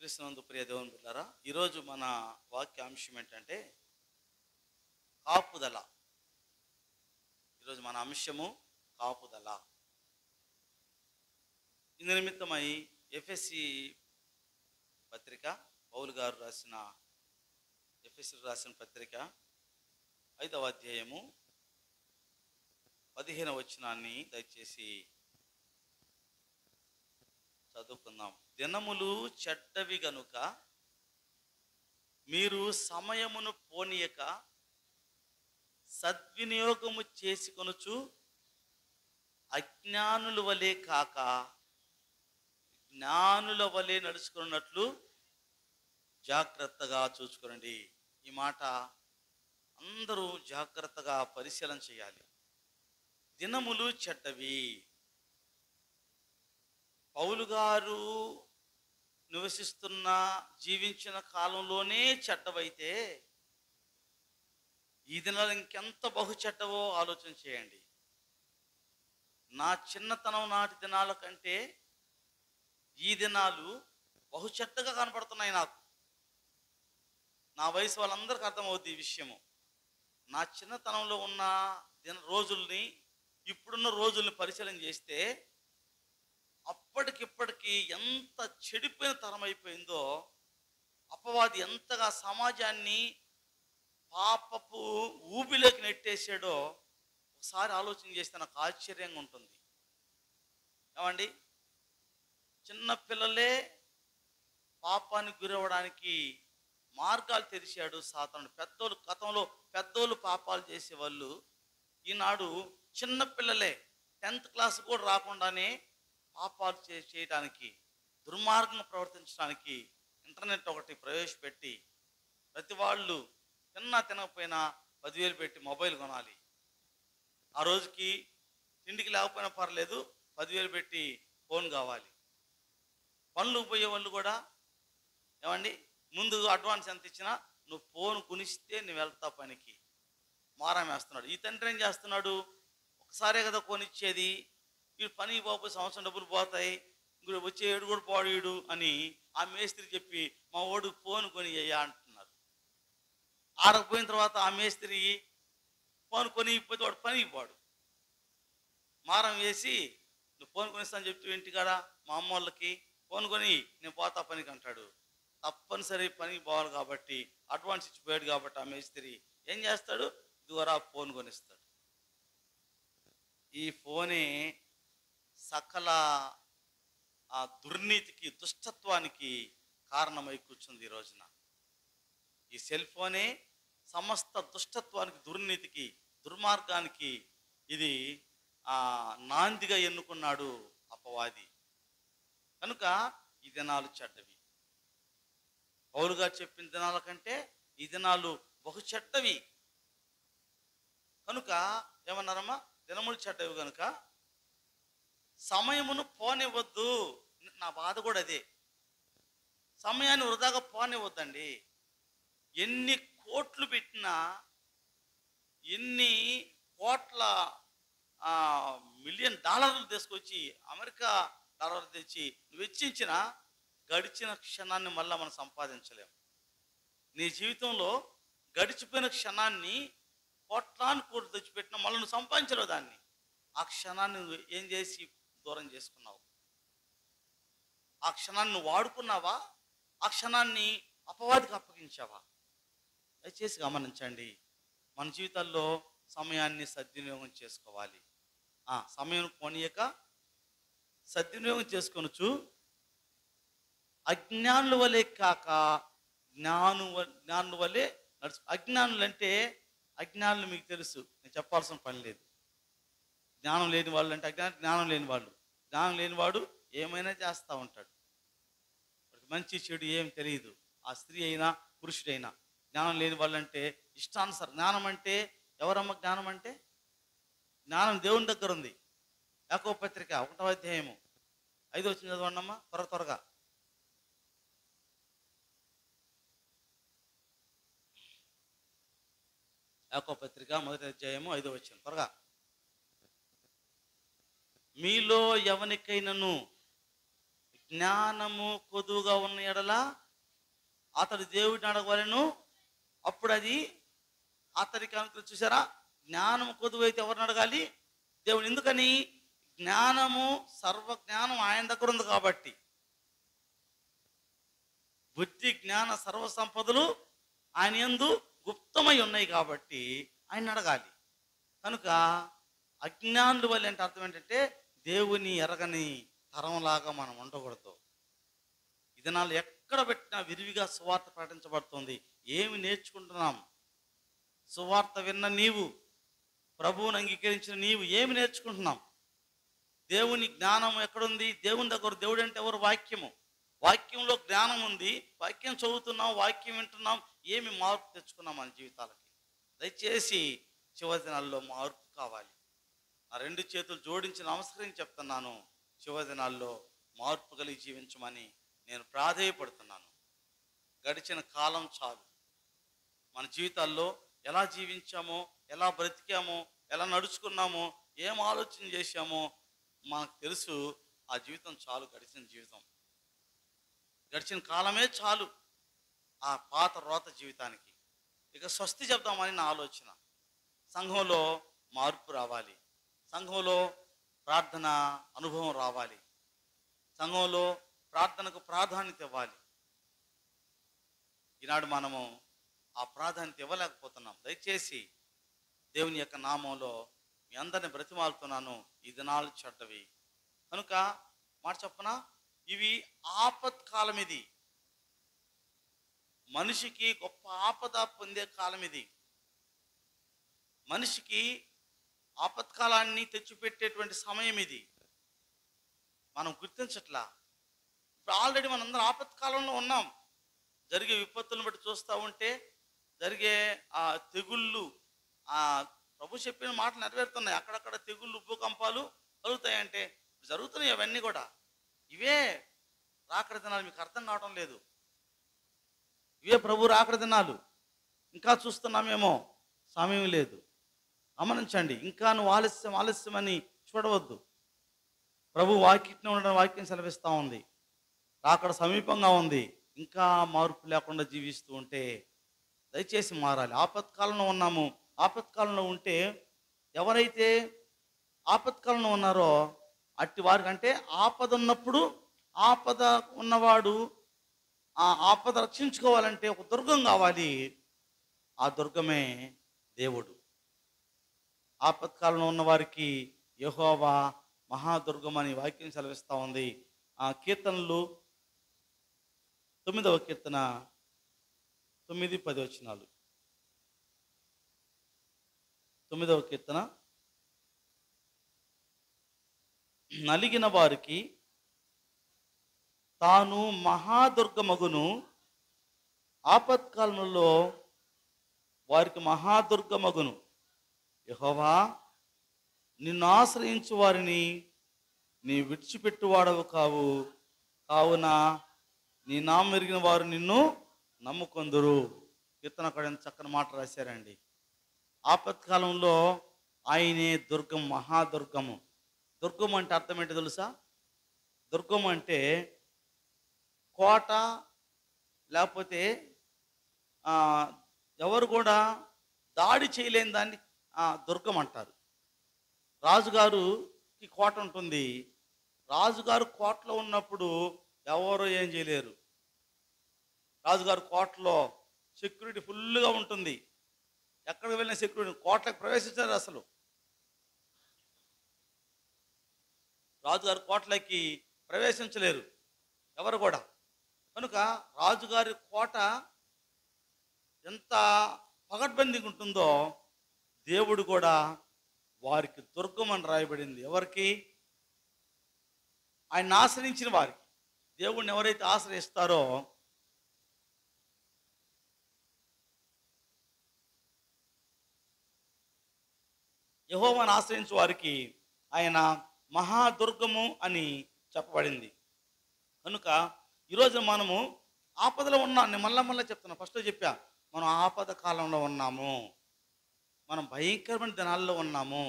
క్రీస్తునందు ప్రియ దేవుని బిడ్డలారా, ఈరోజు మన వాక్యాంశం ఏంటంటే కాపుదల. ఈరోజు మన అంశము కాపుదల. ఇందు నిమిత్తమై ఎఫెసీ పత్రిక, పౌలు గారు రాసిన ఎఫెసీలకు రాసిన పత్రిక 5వ అధ్యాయము 15వ వచనాన్ని దయచేసి చదువుకుందాం. దినములు చెడ్డవి గనుక మీరు సమయమును పోనీయక సద్వినియోగము చేసుకొనుచు అజ్ఞానుల వలె కాక జ్ఞానుల వలె నడుచుకున్నట్లు జాగ్రత్తగా చూసుకోండి. ఈ మాట అందరూ జాగ్రత్తగా పరిశీలన చేయాలి. దినములు చెడ్డవి. పౌలు గారు నివసిస్తున్న జీవించిన కాలంలోనే చెడ్డవైతే ఈ దినాలు ఇంకెంత బహు చెడ్డవో ఆలోచన చేయండి. నా చిన్నతనం నాటి దినాల కంటే ఈ దినాలు బహు చెడ్డగా కనపడుతున్నాయి నాకు. నా వయసు వాళ్ళందరికీ అర్థమవుద్ది ఈ విషయము. నా చిన్నతనంలో ఉన్న రోజుల్ని ఇప్పుడున్న రోజుల్ని పరిశీలన చేస్తే అప్పటికిప్పటికీ ఎంత చెడిపోయిన తరం అయిపోయిందో, అపవాది ఎంతగా సమాజాన్ని పాపపు ఊబిలోకి నెట్టేసాడో ఒకసారి ఆలోచన చేస్తే నాకు ఆశ్చర్యంగా ఉంటుంది. ఏమండి, చిన్నపిల్లలే పాపానికి గురవడానికి మార్గాలు తెరిచాడు సాతానుడు. పెద్దోళ్ళు గతంలో పెద్దోళ్ళు పాపాలు చేసేవాళ్ళు ఈనాడు చిన్నపిల్లలే 10th క్లాస్ కూడా రాకుండానే పాపాలు చేయడానికి, దుర్మార్గంగా ప్రవర్తించడానికి ఇంటర్నెట్ ఒకటి ప్రవేశపెట్టి ప్రతి వాళ్ళు తినకపోయినా 10,000 పెట్టి మొబైల్ కొనాలి. ఆ రోజుకి తిండికి లేకపోయినా పర్లేదు, 10,000 పెట్టి ఫోన్ కావాలి. పనులకు పోయే వాళ్ళు కూడా ఏమండి, ముందు అడ్వాన్స్ ఎంత ఇచ్చినా నువ్వు ఫోన్ కొనిస్తే నువ్వు వెళ్తా పనికి మారం వేస్తున్నాడు. ఈ తండ్రి ఏం చేస్తున్నాడు, ఒకసారే కదా కొనిచ్చేది, వీడు పనికి పోతే సంవత్సరం డబ్బులు పోతాయి, ఇంకో వచ్చే ఏడు కూడా పోడీడు అని ఆ మేస్త్రి చెప్పి మా ఓడు ఫోన్ కొని అయ్యా అంటున్నారు. ఆడకపోయిన తర్వాత ఆ మేస్త్రి ఫోన్ కొని ఇప్పితే వాడు పనికి పోడు. మారం వేసి నువ్వు ఫోన్ కొనిస్తాను చెప్తూ ఇంటికాడ మా అమ్మ వాళ్ళకి ఫోన్ కొని నేను పోతా పనికి అంటాడు. తప్పనిసరి పనికి పోవాలి కాబట్టి అడ్వాన్స్ ఇచ్చిపోయాడు కాబట్టి ఆ మేస్త్రి ఏం చేస్తాడు, ద్వారా ఫోన్ కొనిస్తాడు. ఈ ఫోనే సకల ఆ దుర్నీతికి, దుష్టత్వానికి కారణమై కూర్చుంది ఈ రోజున. ఈ సెల్ ఫోనే సమస్త దుష్టత్వానికి, దుర్నీతికి, దుర్మార్గానికి ఇది నాందిగా ఎన్నుకున్నాడు అపవాది. కనుక ఈ దినాలు చెడ్డవి. పౌలు గారు చెప్పిన దినాల కంటే ఈ దినాలు బహు చెడ్డవి. కనుక ఏమన్నారమ్మా, దినములు చెడ్డవి కనుక సమయమును పోనివ్వద్దు. నా బాధ కూడా అదే. సమయాన్ని వృధాగా పోనివ్వద్దండి. ఎన్ని కోట్లు పెట్టినా, ఎన్ని కోట్ల $1,000,000 తీసుకొచ్చి, అమెరికా డాలర్లు తెచ్చి వెచ్చించిన గడిచిన క్షణాన్ని మళ్ళీ మనం సంపాదించలేము. నీ జీవితంలో గడిచిపోయిన క్షణాన్ని కోట్లాను కోట్లు తెచ్చిపెట్టినా మళ్ళీ నువ్వు సంపాదించలేవు దాన్ని. ఆ క్షణాన్ని నువ్వు ఏం చేసి దూరం చేసుకున్నావు? ఆ క్షణాన్ని నువ్వు వాడుకున్నావా? ఆ క్షణాన్ని అపవాదికి అప్పగించావా? దయచేసి గమనించండి. మన జీవితాల్లో సమయాన్ని సద్వినియోగం చేసుకోవాలి. సమయం పోనీయక సద్వినియోగం చేసుకొనొచ్చు అజ్ఞానుల వలె కాక జ్ఞానుల వలె నడుచు. అజ్ఞానులు అంటే, అజ్ఞానులు మీకు తెలుసు, నేను చెప్పాల్సిన పని లేదు. జ్ఞానం లేని వాళ్ళు అంటే జ్ఞానం లేని వాళ్ళు. జ్ఞానం లేనివాడు ఏమైనా చేస్తూ ఉంటాడు. మంచి చెడు ఏం తెలియదు. ఆ స్త్రీ అయినా పురుషుడైనా. జ్ఞానం లేని వాళ్ళు అంటే ఇష్టానుసారం. జ్ఞానం అంటే ఎవరమ్మ? జ్ఞానం అంటే జ్ఞానం దేవుని దగ్గర ఉంది. యాకోబు పత్రిక 1వ అధ్యాయము 5వ వచనం చదవండి అమ్మా, త్వరగా. యాకోబు పత్రిక 1వ అధ్యాయము 5వ వచనం త్వరగా. మీలో ఎవనికైనను జ్ఞానము కొదువుగా ఉన్న ఎడల అతడు దేవుడిని అడగవలెను, అప్పుడు అది అతడికి అనుగ్రహం. చూసారా, జ్ఞానము కొదువైతే ఎవరిని అడగాలి? దేవుడు. ఎందుకని? జ్ఞానము, సర్వజ్ఞానం ఆయన దగ్గర ఉంది కాబట్టి. బుద్ధి జ్ఞాన సర్వ సంపదలు ఆయన యందు గుప్తమై ఉన్నాయి కాబట్టి ఆయన అడగాలి. కనుక అజ్ఞానుల వల్ల అంటే అర్థం ఏంటంటే దేవుని ఎరగని తరంలాగా మనం ఉండకూడదు. ఈ దినాలు ఎక్కడ పెట్టినా విరివిగా సువార్త ప్రకటించబడుతుంది. ఏమి నేర్చుకుంటున్నాం? సువార్త విన్న నీవు, ప్రభువుని అంగీకరించిన నీవు ఏమి నేర్చుకుంటున్నాం? దేవుని జ్ఞానం ఎక్కడుంది? దేవుని దగ్గర. దేవుడు అంటే ఎవరు? వాక్యము. వాక్యంలో జ్ఞానం ఉంది. వాక్యం చదువుతున్నాం, వాక్యం వింటున్నాం. ఏమి మార్పు తెచ్చుకున్నాం మన జీవితాలకి? దయచేసి చివరి దినాల్లో మార్పు కావాలి. నా 2 చేతులు జోడించి నమస్కరించి చెప్తున్నాను, చివరి దినాల్లో మార్పు కలిగి జీవించమని నేను ప్రాధేయపడుతున్నాను. గడిచిన కాలం చాలు. మన జీవితాల్లో ఎలా జీవించామో, ఎలా బ్రతికామో, ఎలా నడుచుకున్నామో, ఏం ఆలోచన చేశామో మనకు తెలుసు. ఆ జీవితం చాలు. గడిచిన కాలమే చాలు ఆ పాత రోత జీవితానికి. ఇక స్వస్తి చెప్దామని నా ఆలోచన. సంఘంలో మార్పు రావాలి. సంఘంలో ప్రార్థన అనుభవం రావాలి. సంఘంలో ప్రార్థనకు ప్రాధాన్యత ఇవ్వాలి. ఈనాడు మనము ఆ ప్రాధాన్యత ఇవ్వలేకపోతున్నాం. దయచేసి దేవుని యొక్క నామంలో మీ అందరిని బ్రతిమాలుతున్నాను. ఈ దినాలు చెడ్డవి కనుక మాట చెప్పనా, ఇవి ఆపత్కాలం. ఇది మనిషికి గొప్ప ఆపద పొందే కాలం. ఇది మనిషికి ఆపత్కాలాన్ని తెచ్చిపెట్టేటువంటి సమయం. ఇది మనం గుర్తించట్లా. ఇప్పుడు ఆల్రెడీ మనందరం ఆపత్కాలంలో ఉన్నాం. జరిగే విపత్తులను బట్టి చూస్తూ ఉంటే, జరిగే ఆ తెగుళ్ళు, ఆ ప్రభు చెప్పిన మాటలు నెరవేరుతున్నాయి. అక్కడక్కడ తెగుళ్ళు, భూకంపాలు కలుగుతాయంటే జరుగుతున్నాయి. అవన్నీ కూడా ఇవే రాకడ దినాలు. మీకు అర్థం కావడం లేదు. ఇవే ప్రభు రాకడ దినాలు. ఇంకా చూస్తున్నామేమో, సమయం లేదు. గమనించండి. ఇంకా నువ్వు ఆలస్యం అని చూడవద్దు. ప్రభు వాక్యం ఉండడం, వాక్యం సెలవిస్తూ ఉంది. రాకడ సమీపంగా ఉంది. ఇంకా మార్పు లేకుండా జీవిస్తూ ఉంటే దయచేసి మారాలి. ఆపత్కాలంలో ఉన్నాము. ఆపత్కాలంలో ఉంటే ఎవరైతే ఆపత్కాలంలో ఉన్నారో అట్టి వారికి, అంటే ఆపద ఉన్నప్పుడు, ఆపద ఉన్నవాడు ఆ ఆపద రక్షించుకోవాలంటే ఒక దుర్గం కావాలి. ఆ దుర్గమే దేవుడు. ఆపత్కాలంలో ఉన్న వారికి యెహోవా మహాదుర్గం అని వాక్యం సెలవిస్తూ ఉంది. ఆ కీర్తనలు 9వ కీర్తన 9-10 వచనాలు. 9వ కీర్తన. నలిగిన వారికి తాను మహాదుర్గమగును, ఆపత్కాలంలో వారికి మహాదుర్గమగును. యెహోవా, నిన్ను ఆశ్రయించు వారిని నీ విడిచిపెట్టువాడవు కావు. కావున నీ నామం ఎరిగిన వారు నిన్ను నమ్ముకొందురు. కీర్తనకారుడు ఎంత చక్కని మాట రాశారండి. ఆపత్కాలంలో ఆయనే దుర్గం, మహాదుర్గము. దుర్గం అంటే అర్థం ఏంటో తెలుసా? దుర్గం అంటే కోట, లేకపోతే ఎవరు కూడా దాడి చేయలేని దాన్ని దుర్గం అంటారు. రాజుగారికి కోట ఉంటుంది. రాజుగారు కోటలో ఉన్నప్పుడు ఎవరు ఏం చేయలేరు. రాజుగారు కోటలో సెక్యూరిటీ ఫుల్గా ఉంటుంది. ఎక్కడికి వెళ్ళిన సెక్యూరిటీ. కోటలకు ప్రవేశించారు అసలు. రాజుగారి కోటలోకి ప్రవేశించలేరు ఎవరు కూడా. కనుక రాజుగారి కోట ఎంత పగడ్బందీగా ఉంటుందో, దేవుడు కూడా వారికి దుర్గం అని రాయబడింది. ఎవరికి? ఆయన ఆశ్రయించిన వారికి. దేవుడిని ఎవరైతే ఆశ్రయిస్తారో యెహోవాను ఆశ్రయించే వారికి ఆయన మహాదుర్గము అని చెప్పబడింది. కనుక ఈరోజు మనము ఆపదలో ఉన్నాం. నేను మళ్ళా చెప్తున్నా. ఫస్ట్ చెప్పా, మనం ఆపద కాలంలో ఉన్నాము. మనం భయంకరమైన దినాల్లో ఉన్నాము.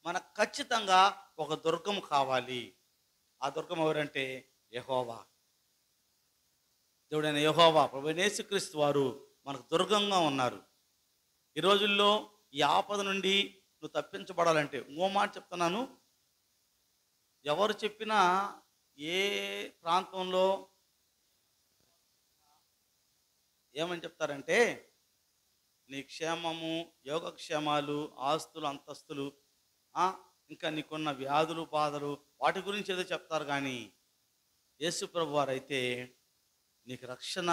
మనకు ఖచ్చితంగా ఒక దుర్గం కావాలి. ఆ దుర్గం ఎవరంటే యెహోవా. దేవుడైన యెహోవా ప్రభువైన యేసుక్రీస్తు వారు మనకు దుర్గంగా ఉన్నారు. ఈ రోజుల్లో ఈ ఆపద నుండి నువ్వు తప్పించబడాలంటే ఇంకో మాట చెప్తున్నాను. ఎవరు చెప్పినా ఏ ప్రాంతంలో ఏమని చెప్తారంటే నీ క్షేమము, యోగక్షేమాలు, ఆస్తులు, అంతస్తులు, ఇంకా నీకున్న వ్యాధులు, బాధలు, వాటి గురించి ఏదో చెప్తారు. కానీ యేసు ప్రభు వారైతే నీకు రక్షణ,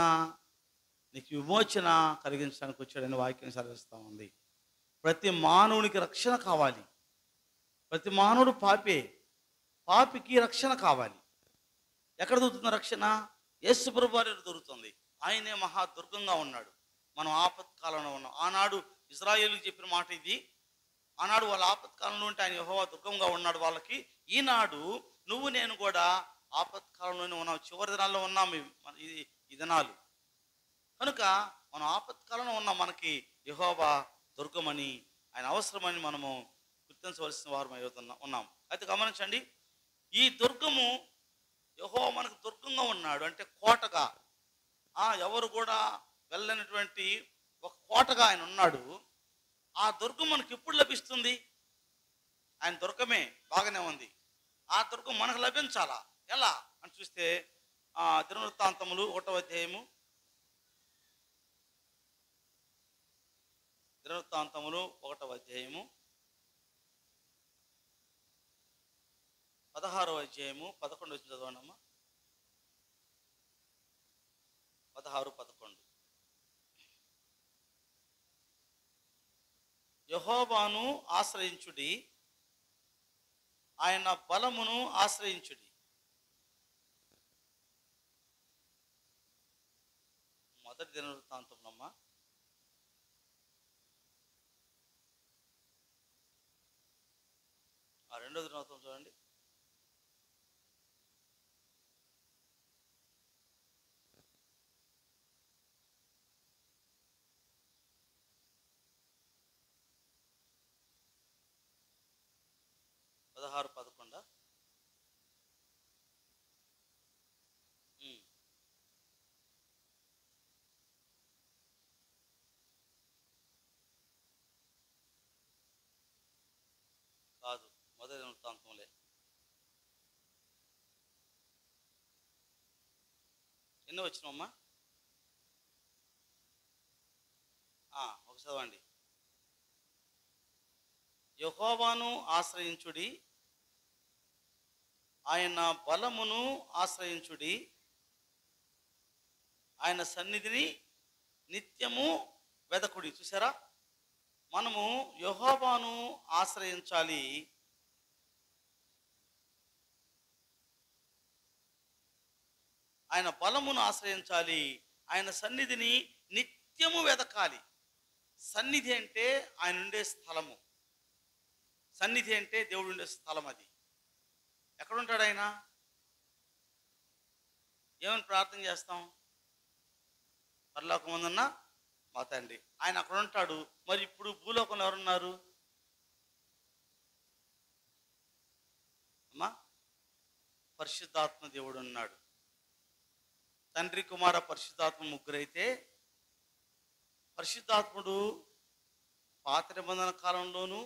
నీకు విమోచన కలిగించడానికి వచ్చాడని వాక్యం సెలవిస్తూ ఉంది. ప్రతి మానవునికి రక్షణ కావాలి. ప్రతి మానవుడు పాపికి రక్షణ కావాలి. ఎక్కడ దొరుకుతుంది రక్షణ? యేసు ప్రభు వారి దొరుకుతుంది. ఆయనే మహాదుర్గంగా ఉన్నాడు. మనం ఆపత్కాలంలో ఉన్నాం. ఆనాడు ఇశ్రాయేలుకి చెప్పిన మాట ఇది. ఆనాడు వాళ్ళ ఆపత్కాలంలో ఉంటే ఆయన యెహోవా దుర్గంగా ఉన్నాడు వాళ్ళకి. ఈనాడు నువ్వు నేను కూడా ఆపత్కాలంలోనే ఉన్నాం. చివరి దినాల్లో ఉన్నాం ఈ దినాలు. కనుక మనం ఆపత్కాలంలో ఉన్నాం. మనకి యెహోవా దుర్గమని, ఆయన అవసరమని మనము గుర్తించవలసిన వారు ఉన్నాం. అయితే గమనించండి, ఈ దుర్గము యెహోవా మనకు దుర్గంగా ఉన్నాడు అంటే కోటగా, ఎవరు కూడా వెళ్ళనటువంటి ఒక కోటగా ఆయన ఉన్నాడు. ఆ దుర్గం మనకు ఎప్పుడు లభిస్తుంది? ఆయన దుర్గమే బాగానే ఉంది. ఆ దుర్గం మనకు లభించాలా? ఎలా అని చూస్తే దినవృత్తాంతములు 1వ అధ్యాయము, దినవృత్తాంతములు 1వ అధ్యాయము 16వ అధ్యాయము 11 వచ్చి చదవండమ్మా. 16-11. యెహోవాను ఆశ్రయించుడి, ఆయన బలమును ఆశ్రయించుడి. మొదటి దినవృత్తాంతంలోమ్మా, రెండో దినవృత్తం చూడండి. పదహారు 11 కాదు, మొదటి వృత్తాంతంలే. ఎన్నో వచ్చినమ్మా? ఒక చదవండి. యెహోవాను ఆశ్రయించుడి, ఆయన బలమును ఆశ్రయించుడి, ఆయన సన్నిధిని నిత్యము వెదకుడి. చూసారా, మనము యెహోవాను ఆశ్రయించాలి. ఆయన బలమును ఆశ్రయించాలి, ఆయన సన్నిధిని నిత్యము వెదకాలి. సన్నిధి అంటే ఆయన ఉండే స్థలము. సన్నిధి అంటే దేవుడు ఉండే స్థలం. అది ఎక్కడుంటాడు ఆయన? ఏమని ప్రార్థన చేస్తాం? పరలోకమందున్న మా తండ్రి, ఆయన అక్కడ ఉంటాడు. మరి ఇప్పుడు భూలోకంలో ఎవరున్నారు అమ్మా? పరిశుద్ధాత్మ దేవుడు ఉన్నాడు. తండ్రి, కుమార, పరిశుద్ధాత్మ ముగ్గురైతే, పరిశుద్ధాత్ముడు పాత నిబంధన కాలంలోనూ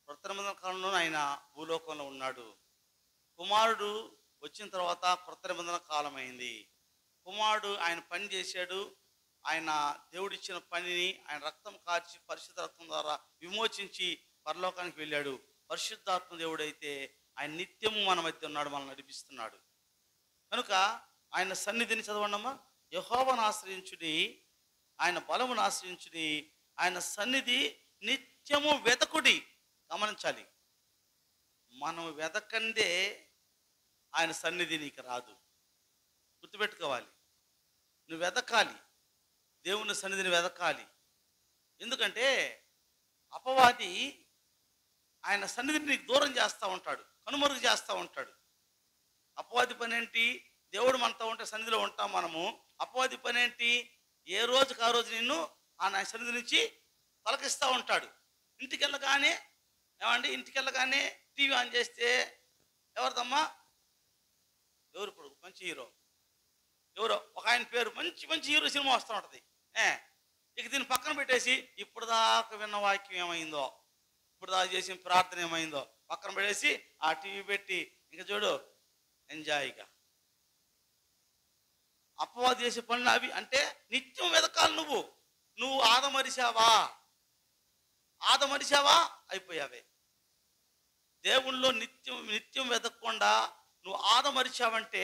కొత్త నిబంధన కాలంలోనూ ఆయన భూలోకంలో ఉన్నాడు. కుమారుడు వచ్చిన తర్వాత కొత్త నిబంధన కాలం అయింది. కుమారుడు ఆయన పని చేశాడు. ఆయన దేవుడిచ్చిన పనిని ఆయన రక్తం కార్చి పరిశుద్ధ రక్తం ద్వారా విమోచించి పరలోకానికి వెళ్ళాడు. పరిశుద్ధాత్మ దేవుడైతే ఆయన నిత్యము మన మధ్య ఉన్నాడు, మనల్ని నడిపిస్తున్నాడు. కనుక ఆయన సన్నిధిని చదవండమ్మా. యెహోవాను ఆశ్రయించుడి, ఆయన బలమును ఆశ్రయించుడి, ఆయన సన్నిధి నిత్యము వెతకుడి. గమనించాలి, మనం వెతకందే ఆయన సన్నిధి నీకు రాదు. గుర్తుపెట్టుకోవాలి, నువ్వు వెతకాలి, దేవుని సన్నిధిని వెతకాలి. ఎందుకంటే అపవాది ఆయన సన్నిధిని నీకు దూరం చేస్తూ ఉంటాడు, కనుమరుగు చేస్తూ ఉంటాడు. అపవాది పని ఏంటి? దేవుడు మనతో ఉంటే సన్నిధిలో ఉంటాం మనము. అపవాది పని ఏంటి? ఏ రోజుకి ఆ రోజు నిన్ను ఆయన సన్నిధి నుంచి తొలగిస్తూ ఉంటాడు. ఇంటికి వెళ్ళగానే టీవీ ఆన్ చేస్తే ఎవరిదమ్మా? ఎవరు కొడుకు? మంచి హీరో. ఎవరో ఒక ఆయన పేరు మంచి మంచి హీరో సినిమా వస్తూ ఉంటుంది. ఇక దీన్ని పక్కన పెట్టేసి ఇప్పుడు దాకా విన్న వాక్యం ఏమైందో, ఇప్పుడు దాకా చేసిన ప్రార్థన ఏమైందో పక్కన పెట్టేసి ఆ టీవీ పెట్టి ఇంకా చూడు ఎంజాయ్గా. అపవాది చేసే పనులు అవి. అంటే నిత్యం వెతకాలి. నువ్వు ఆదమరిచావా అయిపోయావే. దేవుళ్ళో నిత్యం నిత్యం వెతకకుండా నువ్వు ఆదమరిచావంటే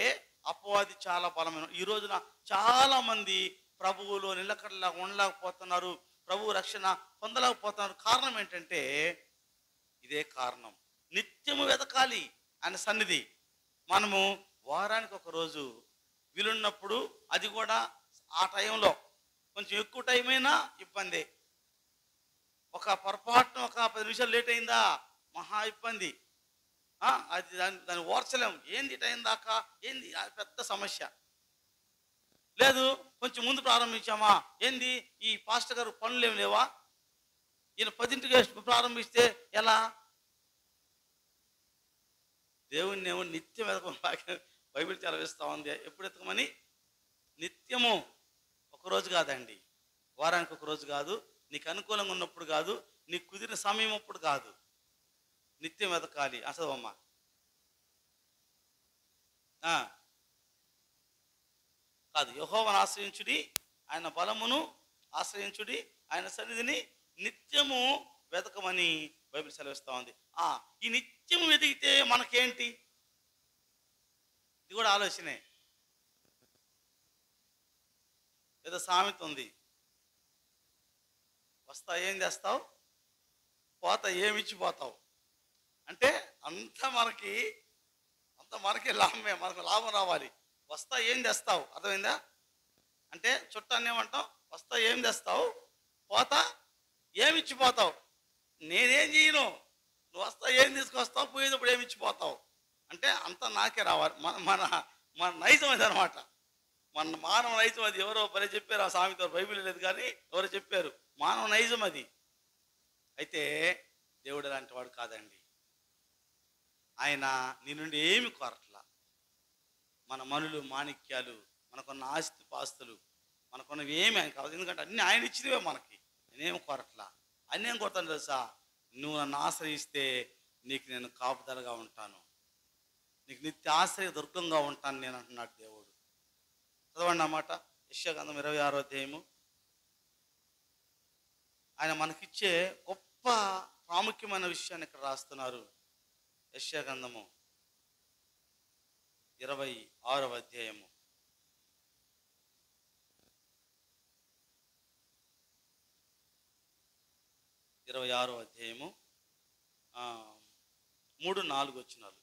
అపవాది చాలా బలమైన. ఈ రోజున చాలా మంది ప్రభువులో నిలకడలా ఉండలేకపోతున్నారు, ప్రభు రక్షణ పొందలేకపోతున్నారు. కారణం ఏంటంటే ఇదే కారణం. నిత్యము వెతకాలి ఆయన సన్నిధి. మనము వారానికి ఒక రోజు వీలున్నప్పుడు, అది కూడా ఆ టైంలో కొంచెం ఎక్కువ టైం అయినా ఇబ్బంది. ఒక పొరపాటున ఒక 10 నిమిషాలు లేట్ అయిందా మహా ఇబ్బంది. అది దాన్ని ఓర్చలేం. ఏంది టైం దాకా, ఏంది అది పెద్ద సమస్య. లేదు కొంచెం ముందు ప్రారంభించామా, ఏంది ఈ పాస్టర్ గారు పనులు ఏమి లేవా, ఈయన 10ంటికి ప్రారంభిస్తే ఎలా. దేవుణ్ణి ఏమో నిత్యం వెతకమని బైబిల్ సెలవిస్తూ ఉంది. ఎప్పుడు ఎతకమని? నిత్యము. ఒకరోజు కాదండి, వారానికి ఒక రోజు కాదు, నీకు అనుకూలంగా ఉన్నప్పుడు కాదు, నీకు కుదిరిన సమయం అప్పుడు కాదు, నిత్యం వెతకాలి. అసలు కాదు, యెహోవాను ఆశ్రయించుడి, ఆయన బలమును ఆశ్రయించుడి, ఆయన సన్నిధిని నిత్యము వెతకమని బైబిల్ సెలవిస్తూ ఉంది. ఈ నిత్యము వెతికితే మనకేంటి? ఇది కూడా ఆలోచనే. ఏదో సామెత ఉంది, వస్తా ఏం చేస్తావు, పోతా ఏమిచ్చిపోతావు. అంటే అంత మనకి లాభమే, మనకు లాభం రావాలి. వస్తా ఏం తెస్తావు, అర్థమైందా? అంటే చుట్టాన్ని ఏమంటావు, వస్తా ఏం తెస్తావు, పోతా ఏమిచ్చిపోతావు. నేనేం చేయను, నువ్వు వస్తా ఏం తీసుకొస్తావు, పోయేటప్పుడు ఏమిచ్చిపోతావు. అంటే అంతా నాకే రావాలి. మన నైజం అది అనమాట. మన మానవ నైజం అది. ఎవరో పని చెప్పారు ఆ సామెత, బైబిల్ లేదు కానీ ఎవరో చెప్పారు, మానవ నైజం అది. అయితే దేవుడు అలాంటి వాడు కాదండి. ఆయన నీ నుండి ఏమి కోరట్లా. మన మనులు మాణిక్యాలు, మనకున్న ఆస్తి పాస్తులు, మనకున్నవి ఏమి ఆయన కావాలి. ఎందుకంటే అన్నీ ఆయన ఇచ్చినవే మనకి. నేనేమి కోరట్లా. అన్నీ ఏం కోరుతాను తెలుసా? నువ్వు నన్ను ఆశ్రయిస్తే నీకు నేను కాపుదలగా ఉంటాను, నీకు నిత్య ఆశ్రయ దుర్గంగా ఉంటాను నేను అంటున్నాడు దేవుడు. చదవండి అన్నమాట. యెషయా గ్రంథం 26వ అధ్యాయము. ఆయన మనకిచ్చే గొప్ప ప్రాముఖ్యమైన విషయాన్ని ఇక్కడ రాస్తున్నారు. యెషయా గ్రంథము 26వ అధ్యాయము. 26వ అధ్యాయము 3-4 వచనాలు.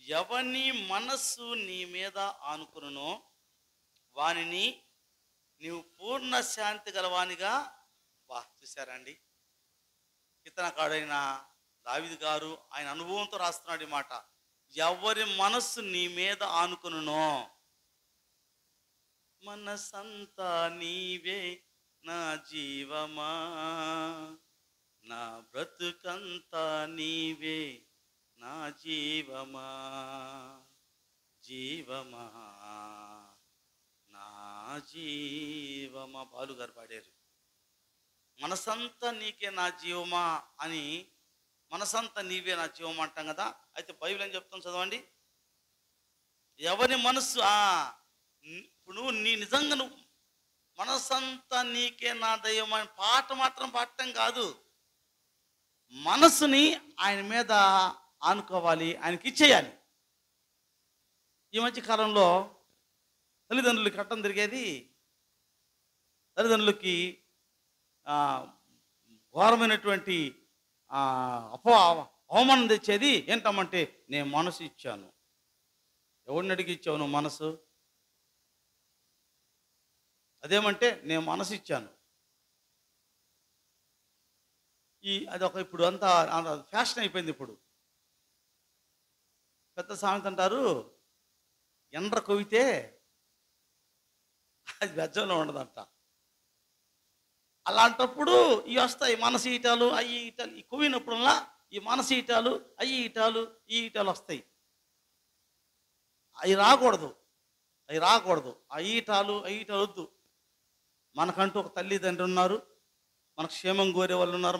ఎవని మనస్సు నీ మీద ఆనుకునునో వానిని నీవు పూర్ణ శాంతి గలవానిగా. చూసారండి, కీర్తనకారుడైన దావీదు గారు ఆయన అనుభవంతో రాస్తున్నాడు ఈ మాట. ఎవరి మనస్సు నీ మీద ఆనుకునునో, మనసంతా నీవే నా జీవమా, నా బ్రతుకంతా నీవే నా జీవమా, జీవమా నా జీవమా. బాలుగారు పాడారు. మనసంతా నీకే నా జీవమా అని, మనసంతా నీవే నా జీవమా అంటాం కదా. అయితే బైబిల్ ఏం చెప్తాం చదవండి. ఎవరి మనస్సు నువ్వు నిజంగా నువ్వు మనసంతా నీకే నా దైవం అని పాట మాత్రం పాడటం కాదు, మనస్సుని ఆయన మీద ఆనుకోవాలి, ఆయనకి ఇచ్చేయాలి. ఈ మధ్య కాలంలో తల్లిదండ్రులకి కట్టం తిరిగేది, తల్లిదండ్రులకి ఘోరమైనటువంటి అవమానం తెచ్చేది ఏంటమ్మంటే, నేను మనసు ఇచ్చాను. ఎవరిని అడిగి ఇచ్చావు నువ్వు మనసు? అదేమంటే నేను మనసు ఇచ్చాను. అదొక ఇప్పుడు అంతా ఫ్యాషన్ అయిపోయింది. ఇప్పుడు పెద్ద సామెత అంటారు, ఎండ్ర కొవితే అది బెజ్జంలో ఉండదంట. అలాంటప్పుడు ఇవి వస్తాయి మనసు ఈటాలు, అయ్యి ఈటాలు. ఈ కొవ్వినప్పుడల్లా ఈ మనసు ఈటాలు, అయ్యి ఈటాలు, ఈ ఈటాలు వస్తాయి. అవి రాకూడదు, అవి రాకూడదు. అయ్యిటాలు వద్దు. మనకంటూ ఒక తల్లిదండ్రి ఉన్నారు, మనకు క్షేమం కోరే వాళ్ళు ఉన్నారు,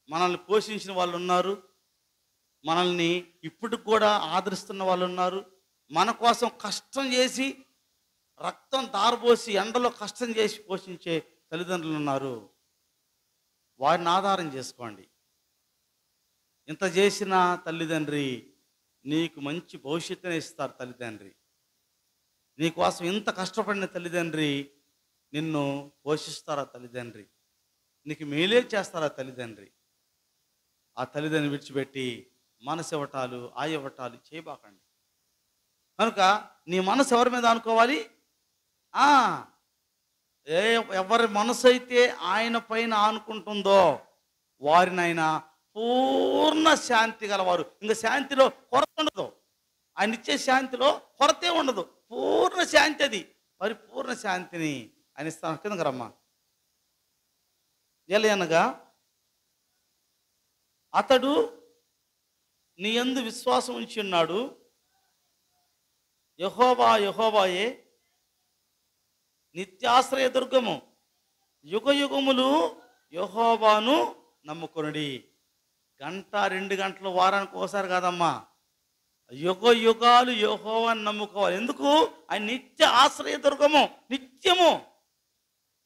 మనల్ని పోషించిన వాళ్ళు ఉన్నారు, మనల్ని ఇప్పటికి కూడా ఆదరిస్తున్న వాళ్ళు ఉన్నారు, మన కోసం కష్టం చేసి రక్తం దారబోసి ఎండలో కష్టం చేసి పోషించే తల్లిదండ్రులు ఉన్నారు. వారిని ఆధారం చేసుకోండి. ఇంత చేసిన తల్లిదండ్రి నీకు మంచి భవిష్యత్తునే ఇస్తారు. తల్లిదండ్రి నీకోసం ఇంత కష్టపడిన తల్లిదండ్రి నిన్ను పోషిస్తారా? తల్లిదండ్రి నీకు మేలే చేస్తారా? తల్లిదండ్రి ఆ తల్లిదండ్రిని విడిచిపెట్టి మనసు ఇవ్వటాలు ఆ ఇవ్వటాలు చేయబాకండి. కనుక నీ మనసు ఎవరి మీద అనుకోవాలి? ఎవరి మనసు అయితే ఆయన పైన ఆనుకుంటుందో వారిని ఆయన పూర్ణ శాంతి గలవారు. ఇంకా శాంతిలో కొరత ఉండదు. ఆయన ఇచ్చే శాంతిలో కొరతే ఉండదు. పూర్ణ శాంతి, అది పరిపూర్ణ శాంతిని ఆయన ఇస్తాను. కిందకి రమ్మా. ఎలయనగా అతడు నీ యందు విశ్వాసం ఉంచి ఉన్నాడు. యెహోవాయే నిత్యాశ్రయ దుర్గము, యుగ యుగములు యెహోవాను నమ్ముకొనుడి. గంట 2 గంటలు వారానికి ఒకసారి కాదమ్మా, యుగ యుగాలు యెహోవాను నమ్ముకోవాలి. ఎందుకు? ఆయన నిత్య ఆశ్రయ దుర్గము,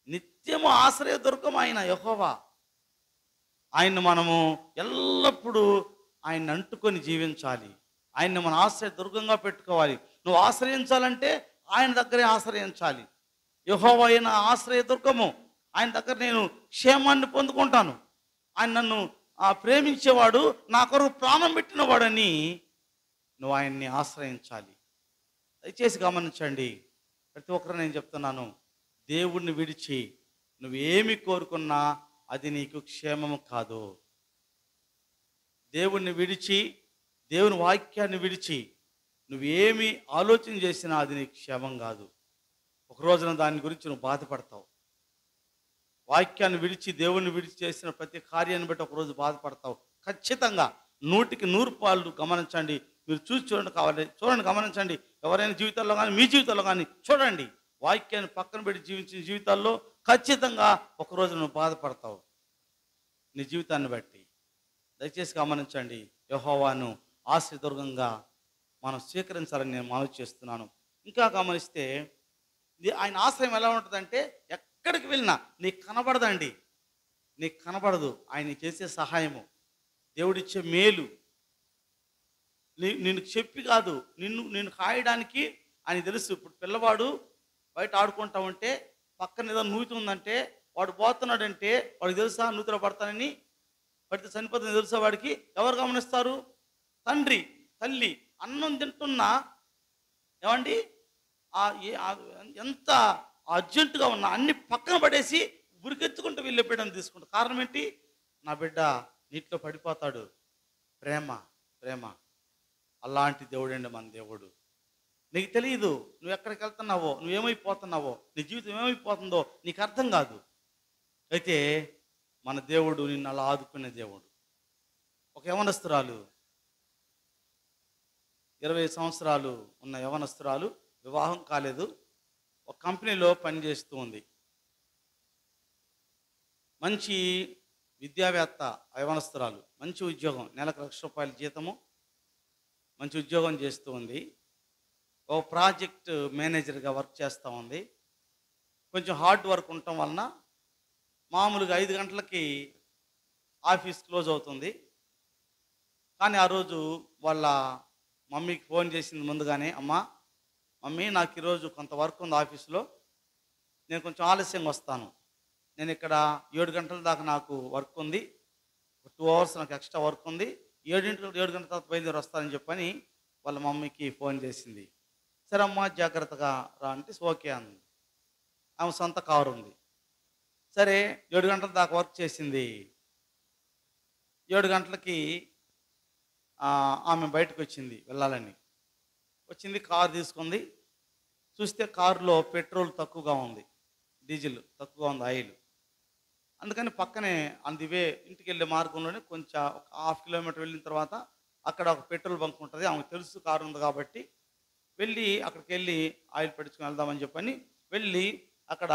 నిత్యము ఆశ్రయ దుర్గం ఆయన యెహోవా. ఆయన్ని మనము ఎల్లప్పుడూ ఆయన్ని అంటుకొని జీవించాలి. ఆయన్ని మన ఆశ్రయ దుర్గంగా పెట్టుకోవాలి. నువ్వు ఆశ్రయించాలంటే ఆయన దగ్గరే ఆశ్రయించాలి. యెహోవా అయిన ఆశ్రయ దుర్గము, ఆయన దగ్గర నేను క్షేమాన్ని పొందుకుంటాను. ఆయన నన్ను ప్రేమించేవాడు, నా కొరకు ప్రాణం పెట్టినవాడని నువ్వు ఆయన్ని ఆశ్రయించాలి. దయచేసి గమనించండి, ప్రతి ఒక్కరు నేను చెప్తున్నాను, దేవుణ్ణి విడిచి నువ్వేమి కోరుకున్నా అది నీకు క్షేమము కాదు. దేవుణ్ణి విడిచి, దేవుని వాక్యాన్ని విడిచి నువ్వేమి ఆలోచన చేసినా అది నీకు క్షేమం కాదు. ఒక రోజున దాని గురించి నువ్వు బాధపడతావు. వాక్యాన్ని విడిచి, దేవుణ్ణి విడిచి చేసిన ప్రతి కార్యాన్ని బట్టి ఒకరోజు బాధపడతావు. ఖచ్చితంగా 100కి 100 గమనించండి. మీరు చూడండి, గమనించండి. ఎవరైనా జీవితాల్లో కానీ మీ జీవితాల్లో కానీ చూడండి, వాక్యాన్ని పక్కన పెట్టి జీవించిన జీవితాల్లో ఖచ్చితంగా ఒకరోజు నువ్వు బాధపడతావు నీ జీవితాన్ని బట్టి. దయచేసి గమనించండి, యెహోవాను ఆశ్రయదుర్గంగా మనం స్వీకరించాలని నేను మనవి చేస్తున్నాను. ఇంకా గమనిస్తే ఆయన ఆశ్రయం ఎలా ఉంటుందంటే, ఎక్కడికి వెళ్ళినా నీకు కనబడదండి, నీకు కనబడదు. ఆయన చేసే సహాయము, దేవుడిచ్చే మేలు నిన్ను చెప్పి కాదు, నిన్ను కాయడానికి ఆయన తెలుసు. ఇప్పుడు పిల్లవాడు బయట ఆడుకుంటా ఉంటే పక్కన ఏదో నూతుందంటే వాడు పోతున్నాడంటే వాడికి తెలుసా నూతిలో పడతానని, పడితే చనిపోతుంది తెలుసా వాడికి? ఎవరు గమనిస్తారు? తండ్రి, తల్లి. అన్నం తింటున్నా ఏమండి, ఎంత అర్జెంటుగా ఉన్నా అన్ని పక్కన పడేసి ఉరికెత్తుకుంటూ వెళ్ళే బిడ్డను తీసుకుంటా. కారణం ఏంటి? నా బిడ్డ నీటిలో పడిపోతాడు. ప్రేమ. అలాంటి దేవుడండి మన దేవుడు. నీకు తెలియదు నువ్వు ఎక్కడికి వెళ్తున్నావో, నువ్వేమైపోతున్నావో, నీ జీవితం ఏమైపోతుందో నీకు అర్థం కాదు. అయితే మన దేవుడు నిన్ను అలా ఆదుకునే దేవుడు. ఒక యవనస్తురాలు, 20 సంవత్సరాలు ఉన్న యవనస్తురాలు, వివాహం కాలేదు, ఒక కంపెనీలో పనిచేస్తూ ఉంది. మంచి విద్యావేత్త యవనస్తురాలు, మంచి ఉద్యోగం, నెలకు ₹1,00,000 జీతము, మంచి ఉద్యోగం చేస్తూ ఉంది. ఒక ప్రాజెక్ట్ మేనేజర్గా వర్క్ చేస్తూ ఉంది. కొంచెం హార్డ్ వర్క్ ఉండటం వలన మామూలుగా 5 గంటలకి ఆఫీస్ క్లోజ్ అవుతుంది. కానీ ఆ రోజు వాళ్ళ మమ్మీకి ఫోన్ చేసింది ముందుగానే, మమ్మీ నాకు ఈరోజు కొంత వర్క్ ఉంది ఆఫీస్లో, నేను కొంచెం ఆలస్యంగా వస్తాను, నేను ఇక్కడ 7 గంటల దాకా నాకు వర్క్ ఉంది, 2 అవర్స్ నాకు ఎక్స్ట్రా వర్క్ ఉంది, 7 గంటల తర్వాత బయలుదేరి వస్తానని చెప్పని వాళ్ళ మమ్మీకి ఫోన్ చేసింది. సరే అమ్మ జాగ్రత్తగా రా అంటే ఓకే అంది. ఆమె సొంత కారు ఉంది. సరే 7 గంటల దాకా వర్క్ చేసింది. 7 గంటలకి ఆమె బయటకు వచ్చింది, వెళ్ళాలని వచ్చింది. కారు తీసుకుంది. చూస్తే కారులో పెట్రోల్ తక్కువగా ఉంది, డీజిల్ తక్కువగా ఉంది, ఆయిల్. అందుకని పక్కనే ఇంటికి వెళ్ళే మార్గంలోనే కొంచెం ఒక ½ కిలోమీటర్ వెళ్ళిన తర్వాత అక్కడ ఒక పెట్రోల్ బంక్ ఉంటుంది, ఆమెకు తెలుసు కారు ఉంది కాబట్టి అక్కడికి వెళ్ళి ఆయిల్ పెట్టించుకొని వెళ్దామని చెప్పని వెళ్ళి అక్కడ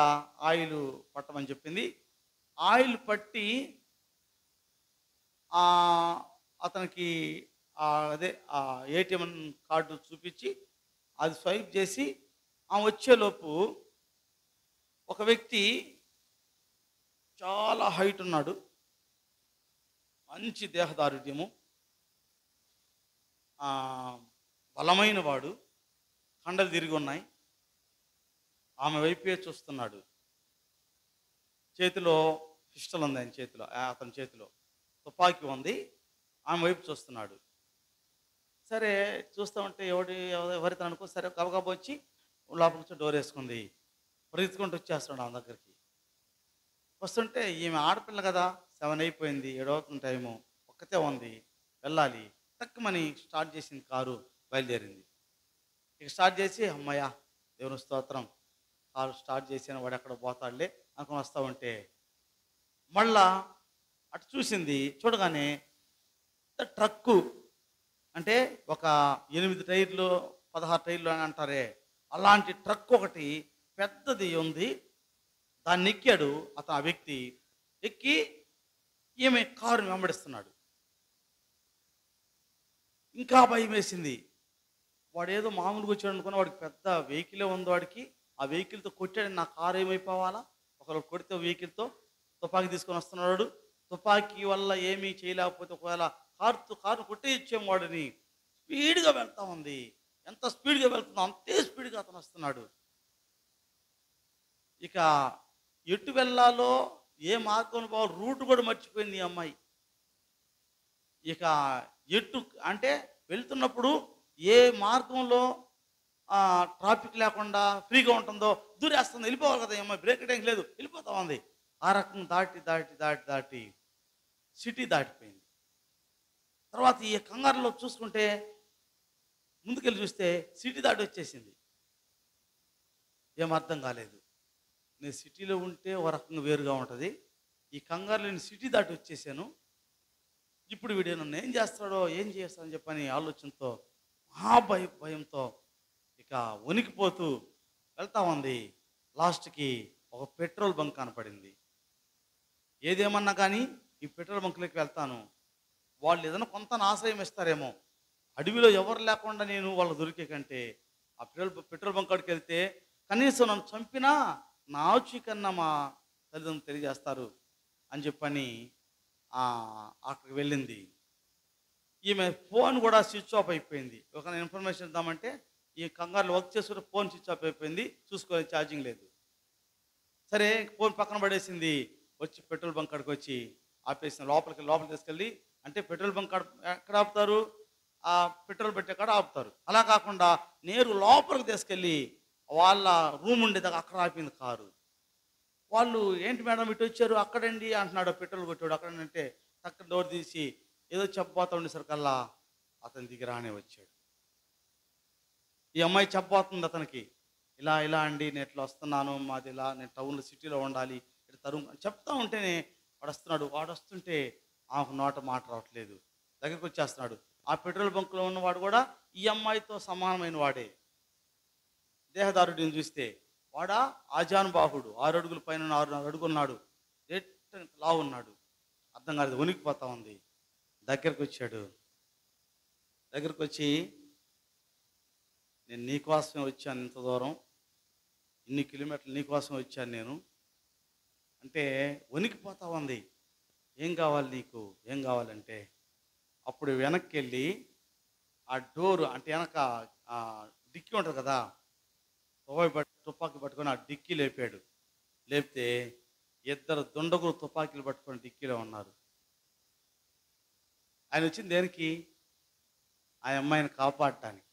ఆయిల్ పట్టమని చెప్పింది. ఆయిల్ పట్టి ఆ, అతనికి అదే ఆ ఏటీఎం కార్డు చూపించి అది స్వైప్ చేసి ఆమె వచ్చేలోపు ఒక వ్యక్తి చాలా హైట్ ఉన్నాడు, మంచి దేహదారుఢ్యము, బలమైన వాడు, కండలు తిరిగి ఉన్నాయి. ఆమె వైపే చూస్తున్నాడు. చేతిలో పిస్టల్ ఉంది, ఆయన చేతిలో, అతని చేతిలో తుపాకీ ఉంది. ఆమె వైపు చూస్తున్నాడు. సరే చూస్తూ ఉంటే ఎవరితో అనుకో, సరే గబగబ వచ్చి లోపల నుంచి డోర్ వేసుకుంది. పరిగెత్తుకుంటూ వచ్చేస్తున్నాడు ఆమె దగ్గరికి. వస్తుంటే ఈమె ఆడపిల్ల కదా, 7 అయిపోయింది, 7 అవుతుంది టైము, ఒక్కతే ఉంది, వెళ్ళాలి. తక్కువని స్టార్ట్ చేసింది, కారు బయలుదేరింది. ఇక స్టార్ట్ చేసి అమ్మయ్య దేవుని స్తోత్రం, కారు స్టార్ట్ చేసిన వాడు ఎక్కడ పోతాడులే అనుకుని వస్తూ ఉంటే మళ్ళా అటు చూసింది. చూడగానే ట్రక్కు, అంటే ఒక 8 టైర్లు 16 టైర్లు అని అంటారే, అలాంటి ట్రక్ ఒకటి పెద్దది ఉంది. దాన్ని ఎక్కాడు అతను, ఆ వ్యక్తి ఎక్కి ఈమె కారుని వెంబడిస్తున్నాడు. ఇంకా భయం వేసింది. వాడు ఏదో మామూలుగా వచ్చాడు అనుకున్న, వాడికి పెద్ద వెహికలే ఉంది, వాడికి ఆ వెహికల్తో కొట్టాడు, నా కారు ఏమైపోవాలా, ఒకవేళ కొడితే వెహికల్తో తుపాకీ తీసుకొని వస్తున్నాడు, తుపాకీ వల్ల ఏమీ చేయలేకపోతే ఒకవేళ కారు కొట్టేయచ్చేమో వాడిని. స్పీడ్గా వెళ్తా ఉంది. ఎంత స్పీడ్గా వెళ్తుందో అంతే స్పీడ్గా అతను వస్తున్నాడు. ఇక ఎటు వెళ్ళాలో, ఏ మార్గం పోవాలో రూట్ కూడా మర్చిపోయింది ఈ అమ్మాయి. ఇక ఎటు అంటే వెళ్తున్నప్పుడు ఏ మార్గంలో ట్రాఫిక్ లేకుండా ఫ్రీగా ఉంటుందో దూరేస్తుంది, వెళ్ళిపోవాలి కదా ఈ అమ్మాయి, బ్రేక్ టైం లేదు, వెళ్ళిపోతా ఉంది. ఆ రకం దాటి సిటీ దాటిపోయింది. తర్వాత ఈ కంగారులో చూసుకుంటే ముందుకెళ్ళి చూస్తే సిటీ దాటి వచ్చేసింది. ఏం అర్థం కాలేదు. నేను సిటీలో ఉంటే ఒక రకంగా వేరుగా ఉంటుంది, ఈ కంగారులో నేను సిటీ దాటి వచ్చేసాను. ఇప్పుడు వీడు నన్ను ఏం చేస్తాడో ఏం చేస్తాడని చెప్పని ఆలోచనతో, భయంతో ఇక వణికిపోతూ వెళ్తా ఉంది. లాస్ట్కి ఒక పెట్రోల్ బంక్ కనపడింది. ఏదేమన్నా కానీ ఈ పెట్రోల్ బంక్లోకి వెళ్తాను, వాళ్ళు ఏదైనా కొంత ఆశ్రయం ఇస్తారేమో, అడవిలో ఎవరు లేకుండా నేను వాళ్ళు దొరికే కంటే ఆ పెట్రోల్ బంక్ కాడికి వెళ్తే కనీసం నన్ను చంపినా నా ఆచూ కన్నా మా తల్లిదండ్రులు తెలియజేస్తారు అని చెప్పని అక్కడికి వెళ్ళింది. ఈమె ఫోన్ కూడా స్విచ్ ఆఫ్ అయిపోయింది. ఒక ఇన్ఫర్మేషన్ ఇద్దామంటే ఈ కంగారులో వర్క్ చేసుకుంటే ఫోన్ స్విచ్ ఆఫ్ అయిపోయింది, చూసుకోవాలి, ఛార్జింగ్ లేదు. సరే ఫోన్ పక్కన పడేసింది. వచ్చి పెట్రోల్ బంక్ కాడికి వచ్చి ఆపేసిన, లోపలికి తీసుకెళ్ళి, అంటే పెట్రోల్ బంక్ కాడ ఎక్కడ ఆపుతారు, ఆ పెట్రోల్ పెట్టే కాడ ఆపుతారు. అలా కాకుండా నేరు లోపలికి తీసుకెళ్ళి వాళ్ళ రూమ్ ఉండేదాకా అక్కడ ఆపింది కారు. వాళ్ళు ఏంటి మేడం ఇటు వచ్చారు, అక్కడండి అంటున్నాడు పెట్రోల్ కొట్టాడు, అక్కడంటే చక్కగా డోర్ తీసి ఏదో చెప్పబోతా ఉండేసరికల్లా అతని దిగి రానే వచ్చాడు. ఈ అమ్మాయి చెప్పబోతుంది అతనికి, ఇలా అండి నేను ఇట్లా వస్తున్నాను, మాది ఇలా, నేను టౌన్లో సిటీలో ఉండాలి, ఇట్లా తరుము అని చెప్తా ఉంటేనే వాడు వస్తుంటే ఆమెకు నోట మాట రావట్లేదు. దగ్గరికి వచ్చేస్తున్నాడు. ఆ పెట్రోల్ బంక్లో ఉన్నవాడు కూడా ఈ అమ్మాయితో సమానమైన వాడే. దేహదారుడిని చూస్తే వాడా ఆజానుబాహుడు, 6 అడుగుల పైన 6 అడుగున్నాడు, లావు ఉన్నాడు. అర్థం కాలేదు, వణికిపోతా ఉంది. దగ్గరికి వచ్చాడు. దగ్గరికి వచ్చి, నేను నీకోసమే వచ్చాను, ఇంత దూరం ఇన్ని కిలోమీటర్లు నీకోసం వచ్చాను నేను అంటే వణికిపోతా ఉంది. ఏం కావాలి నీకు, ఏం కావాలంటే అప్పుడు వెనక్కి వెళ్ళి ఆ డోరు, అంటే వెనక డిక్కీ ఉంటుంది కదా, తుపాకీ పట్టుకొని ఆ డిక్కీ లేపాడు. లేపితే 2 దుండగులు తుపాకీలు పట్టుకొని డిక్కీలో ఉన్నారు. ఆయన వచ్చింది దేనికి, ఆ అమ్మాయిని కాపాడటానికి.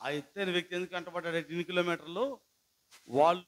ఆ ఎత్తైన వ్యక్తి ఎందుకు వెంటబడ్డాడు, 2 కిలోమీటర్లు వాళ్ళు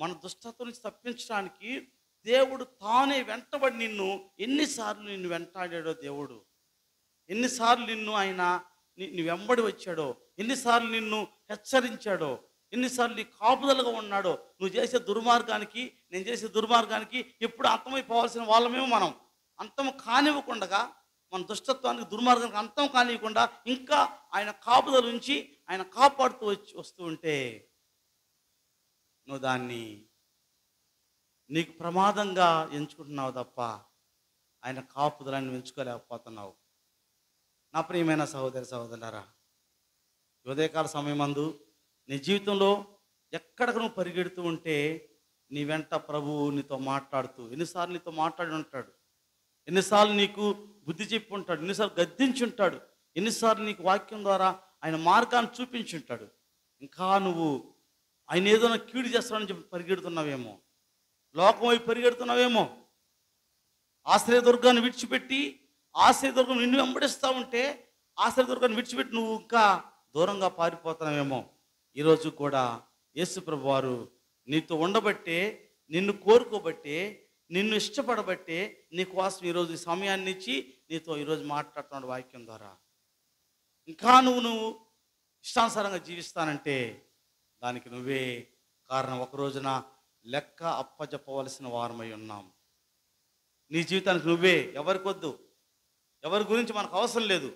మన దుష్టత్వం నుంచి తప్పించడానికి దేవుడు తానే వెంటబడి ఎన్నిసార్లు నిన్ను వెంటాడాడో దేవుడు, ఎన్నిసార్లు నిన్ను ఆయన నీ వెంబడి వచ్చాడో, ఎన్నిసార్లు నిన్ను హెచ్చరించాడో, ఎన్నిసార్లు నీ కాపుదలుగా ఉన్నాడో. నువ్వు చేసే దుర్మార్గానికి, నేను చేసే దుర్మార్గానికి ఎప్పుడు అంతమైపోవాల్సిన వాళ్ళమేమో మనం. అంతం కానివ్వకుండా, మన దుష్టత్వానికి దుర్మార్గానికి అంతం కానివ్వకుండా ఇంకా ఆయన కాపుదల నుంచి ఆయన కాపాడుతూ వస్తూ ఉంటే నువ్వు దాన్ని నీకు ప్రమాదంగా ఎంచుకుంటున్నావు తప్ప ఆయన కాపుదలాన్ని ఎంచుకోలేకపోతున్నావు. నా ప్రియమైన సహోదరి సహోదరులారా, ఉదయకాల సమయమందు నీ జీవితంలో ఎక్కడికి నువ్వు పరిగెడుతూ ఉంటే నీ వెంట ప్రభువు నీతో మాట్లాడుతూ, ఎన్నిసార్లు నీతో మాట్లాడి ఉంటాడు, ఎన్నిసార్లు నీకు బుద్ధి చెప్పి ఉంటాడు, ఎన్నిసార్లు గద్దించి ఉంటాడు, ఎన్నిసార్లు నీకు వాక్యం ద్వారా ఆయన మార్గాన్ని చూపించి ఉంటాడు. ఇంకా నువ్వు ఆయన ఏదో కీడు చేస్తాడని చెప్పి పరిగెడుతున్నావేమో, లోకం వైపు పరిగెడుతున్నావేమో, ఆశ్రయదుర్గాన్ని విడిచిపెట్టి ఆశ్రయదుర్గం నిన్ను వెంబడిస్తూ ఉంటే ఆశ్రయదుర్గాన్ని విడిచిపెట్టి నువ్వు ఇంకా దూరంగా పారిపోతున్నావేమో. ఈరోజు కూడా యేసు ప్రభు వారు నీతో ఉండబట్టే, నిన్ను కోరుకోబట్టే, నిన్ను ఇష్టపడబట్టే నీ కోసం ఈరోజు ఈ సమయాన్ని ఇచ్చి నీతో ఈరోజు మాట్లాడుతున్నాడు వాక్యం ద్వారా. ఇంకా నువ్వు ఇష్టానుసారంగా జీవిస్తానంటే దానికి నువ్వే కారణం. ఒక రోజున లెక్క అప్పచెప్పవలసిన వారమై ఉన్నాం. నీ జీవితానికి నువ్వే, ఎవరికొద్దు, ఎవరి గురించి మనకు అవసరం లేదు.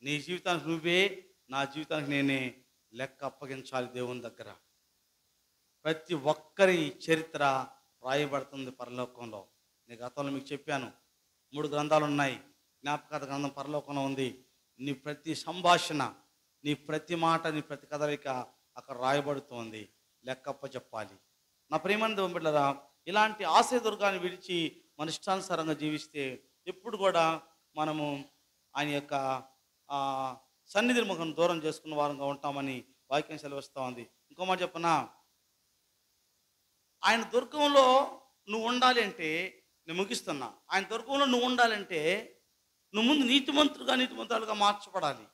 నీ జీవితానికి నువ్వే, నా జీవితానికి నేనే లెక్క అప్పగించాలి దేవుని దగ్గర. ప్రతి ఒక్కరి చరిత్ర రాయబడుతుంది పరలోకంలో. నేను గతంలో మీకు చెప్పాను, 3 గ్రంథాలు ఉన్నాయి. జ్ఞాపకత గ్రంథం పరలోకంలో ఉంది. నీ ప్రతి సంభాషణ, నీ ప్రతి మాట, నీ ప్రతి కదలిక అక్కడ రాయబడుతోంది. లెక్కప్ప చెప్పాలి. నా ప్రియమైన దేవుని బిడ్డలారా, ఇలాంటి ఆశయదుర్గాన్ని విడిచి మన ఇష్టానుసారంగా జీవిస్తే ఎప్పుడు కూడా మనము ఆయన యొక్క సన్నిధిని ముఖం దూరం చేసుకున్న వారంగా ఉంటామని వాక్యం సెలవిస్తూ ఉంది. ఇంకో మాట చెప్పనా, ఆయన దుర్గంలో నువ్వు ఉండాలి అంటే, నేను ముగిస్తున్నా, ఆయన దుర్గంలో నువ్వు ఉండాలంటే నువ్వు ముందు నీతిమంతులుగా మార్చబడాలి.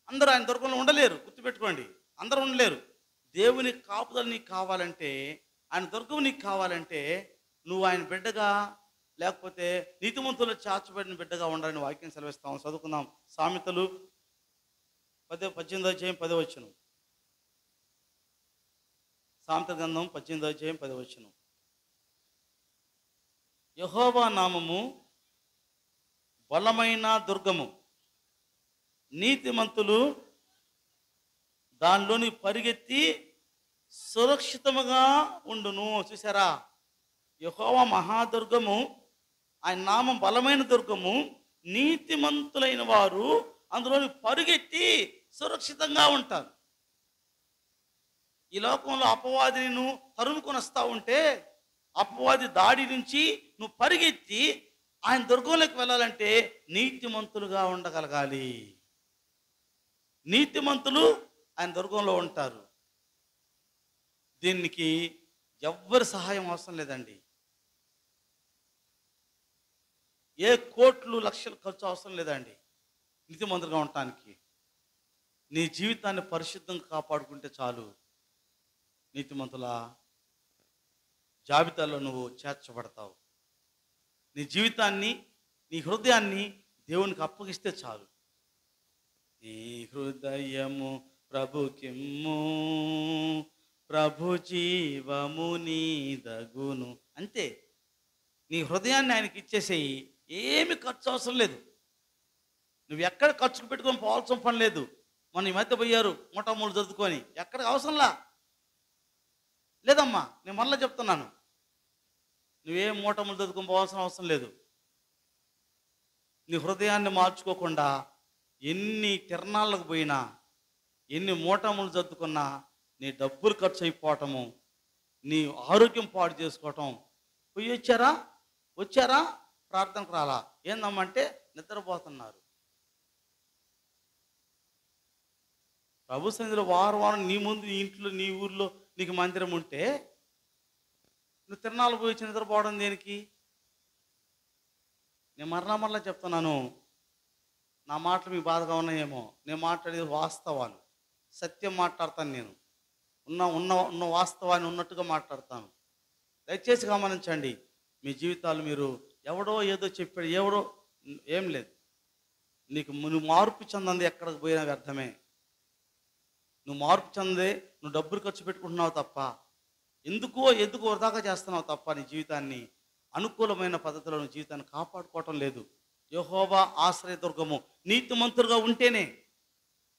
అందరూ ఆయన దుర్గంలో ఉండలేరు, గుర్తుపెట్టుకోండి, అందరూ ఉండలేరు. దేవుని కాపుదల నీకు కావాలంటే, ఆయన దుర్గం నీకు కావాలంటే నువ్వు ఆయన బిడ్డగా, లేకపోతే నీతిమంతులు చాచబడిన బిడ్డగా ఉండాలని వాక్యం సెలవిస్తాం. చదువుకుందాం. సామెతలు 18వ అధ్యాయం 10వ వచనం. సామెతల గ్రంథం 18వ అధ్యాయం 10వ వచనం. యెహోవా నామము బలమైన దుర్గము, నీతిమంతులు దానిలోని పరిగెత్తి సురక్షితముగా ఉండును. చూసారా, యెహోవా మహాదుర్గము, ఆయన నామం బలమైన దుర్గము, నీతిమంతులైన వారు అందులోని పరిగెత్తి సురక్షితంగా ఉంటారు. ఈ లోకంలో అపవాదిని నువ్వు తరుముకొని వస్తూ ఉంటే, అపవాది దాడి నుంచి నువ్వు పరిగెత్తి ఆయన దుర్గంలోకి వెళ్ళాలంటే నీతిమంతులుగా ఉండగలగాలి. నీతిమంతులు ఆయన దుర్గంలో ఉంటారు. దీనికి ఎవ్వరి సహాయం అవసరం లేదండి. ఏ కోట్లు లక్షలు ఖర్చు అవసరం లేదండి నీతిమంతులుగా ఉండటానికి. నీ జీవితాన్ని పరిశుద్ధంగా కాపాడుకుంటే చాలు, నీతిమంతుల జాబితాలో నువ్వు చేర్చబడతావు. నీ జీవితాన్ని, నీ హృదయాన్ని దేవునికి అప్పగిస్తే చాలు. నీ హృదయము ప్రభుకిమ్ము, ప్రభు జీవము నీదగును. అంతే, నీ హృదయాన్ని ఆయనకి ఇచ్చేసేయి. ఏమి ఖర్చు అవసరం లేదు. నువ్వు ఎక్కడ ఖర్చుకు పెట్టుకొని పోవాల్సిన పని లేదు. మొన్న ఈ మధ్య పోయారు మూటమూలు చదువుకొని, ఎక్కడికి అవసరంలా లేదమ్మా. నేను మళ్ళీ చెప్తున్నాను, నువ్వేం మూటములు చదువుకొని పోవాల్సిన అవసరం లేదు. నీ హృదయాన్ని మార్చుకోకుండా ఎన్ని తిరణాలకు పోయినా, ఎన్ని మూటములు చదువుకున్నా నీ డబ్బులు ఖర్చు అయిపోవటము, నీ ఆరోగ్యం పాడు చేసుకోవటం. పోయి వచ్చారా ప్రార్థనకు రాలా, ఏందమ్మంటే నిద్రపోతున్నారు. ప్రభు సన్నిధిలో వారం నీ ముందు, నీ ఇంట్లో, నీ ఊర్లో నీకు మందిరం ఉంటే నువ్వు తిరణాలు పోయి వచ్చి నిద్రపోవడం దేనికి? నేను మరలా చెప్తున్నాను, నా మాటలు మీకు బాధగా ఉన్నాయేమో, నేను మాట్లాడేది వాస్తవాలు, సత్యం మాట్లాడతాను నేను. ఉన్న ఉన్న ఉన్న వాస్తవాన్ని ఉన్నట్టుగా మాట్లాడతాను. దయచేసి గమనించండి. మీ జీవితాలు మీరు ఎవడో ఏదో చెప్పాడు, ఎవడో ఏం లేదు. నువ్వు మార్పు చెందంది ఎక్కడికి పోయినా వ్యర్థమే. నువ్వు మార్పు చెందే నువ్వు డబ్బులు ఖర్చు పెట్టుకుంటున్నావు తప్ప, ఎందుకు వృధాగా చేస్తున్నావు తప్ప నీ జీవితాన్ని అనుకూలమైన పద్ధతిలో నీ జీవితాన్ని కాపాడుకోవటం లేదు. యెహోవా ఆశ్రయదుర్గము. నీతిమంతులుగా ఉంటేనే,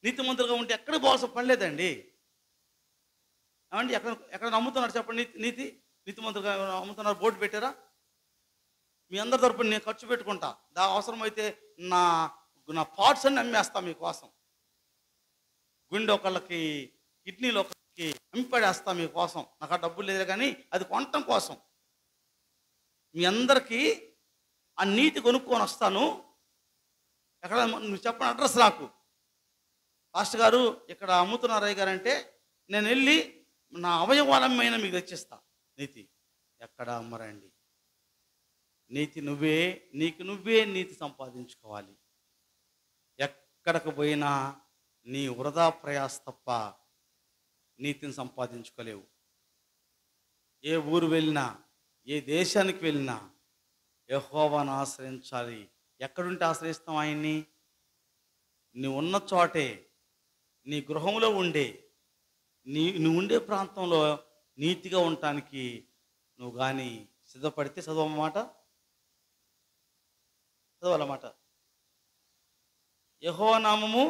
నీతిమంతులుగా ఉంటే ఎక్కడికి పోవాల్సిన పని లేదండి. ఏమండి, ఎక్కడ నమ్ముతున్నారు చెప్పండి? నీతిమంతులుగా అమ్ముతున్నారు, బోర్డు పెట్టారా? మీ అందరి తరపున నేను ఖర్చు పెట్టుకుంటా, అవసరమైతే నా నా పార్ట్స్ అన్ని అమ్మేస్తా మీకోసం. గుండె ఒకళ్ళకి, కిడ్నీలు ఒకళ్ళకి అమ్మిపడేస్తా మీకోసం. నాకు ఆ డబ్బులు లేదు కానీ అది కొనటం కోసం మీ అందరికీ ఆ నీతి కొనుక్కొని వస్తాను. ఎక్కడ నువ్వు చెప్పని అడ్రస్ నాకు, పాస్టర్ గారు ఇక్కడ అమ్ముతున్నారు అయ్య గారు అంటే నేను వెళ్ళి నా అవయవాలమైన మీకు తెచ్చిస్తా. నీతి ఎక్కడ అమ్మరండి. నీతి నీకు నువ్వే నీతి సంపాదించుకోవాలి. ఎక్కడికి పోయినా నీ వృధా ప్రయాస తప్ప నీతిని సంపాదించుకోలేవు. ఏ ఊరు వెళ్ళినా, ఏ దేశానికి వెళ్ళినా యెహోవాను ఆశ్రయించాలి. ఎక్కడుంటే ఆశ్రయిస్తాం ఆయన్ని? నువ్వు ఉన్న చోటే, నీ గృహంలో ఉండే, నువ్వు ఉండే ప్రాంతంలో నీతిగా ఉండటానికి నువ్వు కానీ సిద్ధపడితే చదవమాట, చదవాలన్నమాట. యెహోవా నామము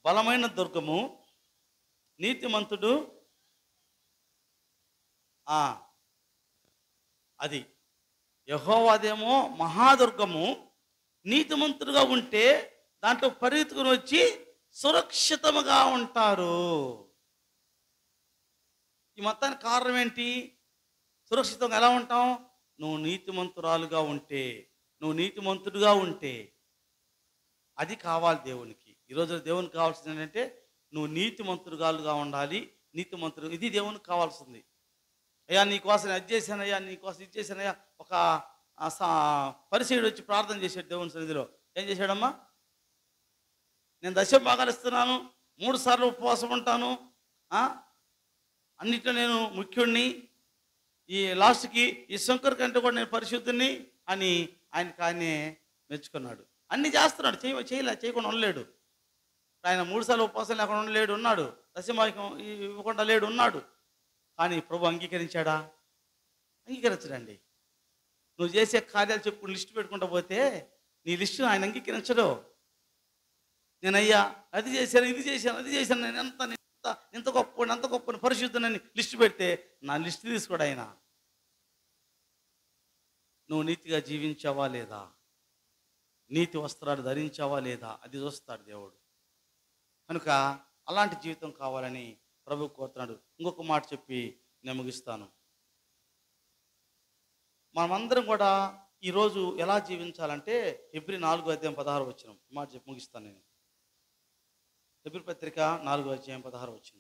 బలమైన దుర్గము, నీతిమంతుడు అది యెహోవాదేమో మహాదుర్గము. నీతిమంతుడుగా ఉంటే దాంట్లో పరిగెత్తుకుని వచ్చి సురక్షితముగా ఉంటారు. ఈ మొత్తానికి కారణం ఏంటి? సురక్షితంగా ఎలా ఉంటాం? నువ్వు నీతిమంతురాలుగా ఉంటే, నువ్వు నీతిమంతుడుగా ఉంటే అది కావాలి దేవునికి. ఈరోజు దేవునికి కావాల్సింది ఏంటంటే నువ్వు నీతిమంతుడుగాలుగా ఉండాలి. నీతిమంతుడు, ఇది దేవునికి కావాల్సింది. అయ్యా నీకోసం అది చేశానయ్యా, నీకోసం ఇది చేశానయ్యా. ఒక పరిసయుడు వచ్చి ప్రార్థన చేశాడు దేవుని సన్నిధిలో. ఏం చేశాడమ్మా? నేను దశభాగాలు ఇస్తున్నాను, 3 సార్లు ఉపవాసం ఉంటాను, అన్నిట్లో నేను ముఖ్యుడిని, ఈ లాస్ట్కి ఈ శంకర్ కంటే కూడా నేను పరిశుద్ధుని అని ఆయనే మెచ్చుకున్నాడు. అన్నీ చేస్తున్నాడు, చేయకుండా ఉండలేడు. ఆయన 3 సార్లు ఉపవాసం లేకుండా ఉండలేడు, ఉన్నాడు. దశభాగం ఇవ్వకుండా లేడు, ఉన్నాడు. కానీ ప్రభు అంగీకరించాడా? అంగీకరించడండి. నువ్వు చేసే కార్యాలు చెప్పుకుని లిస్టు పెట్టుకుంటూ పోతే నీ లిస్టు ఆయన అంగీకరించడు. నేనయ్యా అది చేశాను, ఇది చేశాను, అది చేశాను, నేను ఎంత గొప్ప పరిశుద్ధనని లిస్టు పెడితే నా లిస్టు తీసుకోడు ఆయన. నువ్వు నీతిగా జీవించావా లేదా, నీతి వస్త్రాలు ధరించావా లేదా, అది చూస్తాడు దేవుడు. కనుక అలాంటి జీవితం కావాలని ప్రభు కోరుతున్నాడు. ఇంకొక మాట చెప్పి నేను ముగిస్తాను. మనమందరం కూడా ఈరోజు ఎలా జీవించాలంటే హెబ్రీ 4:16 మాట చెప్పి ముగిస్తాను నేను. హెబ్రీ పత్రిక 4:16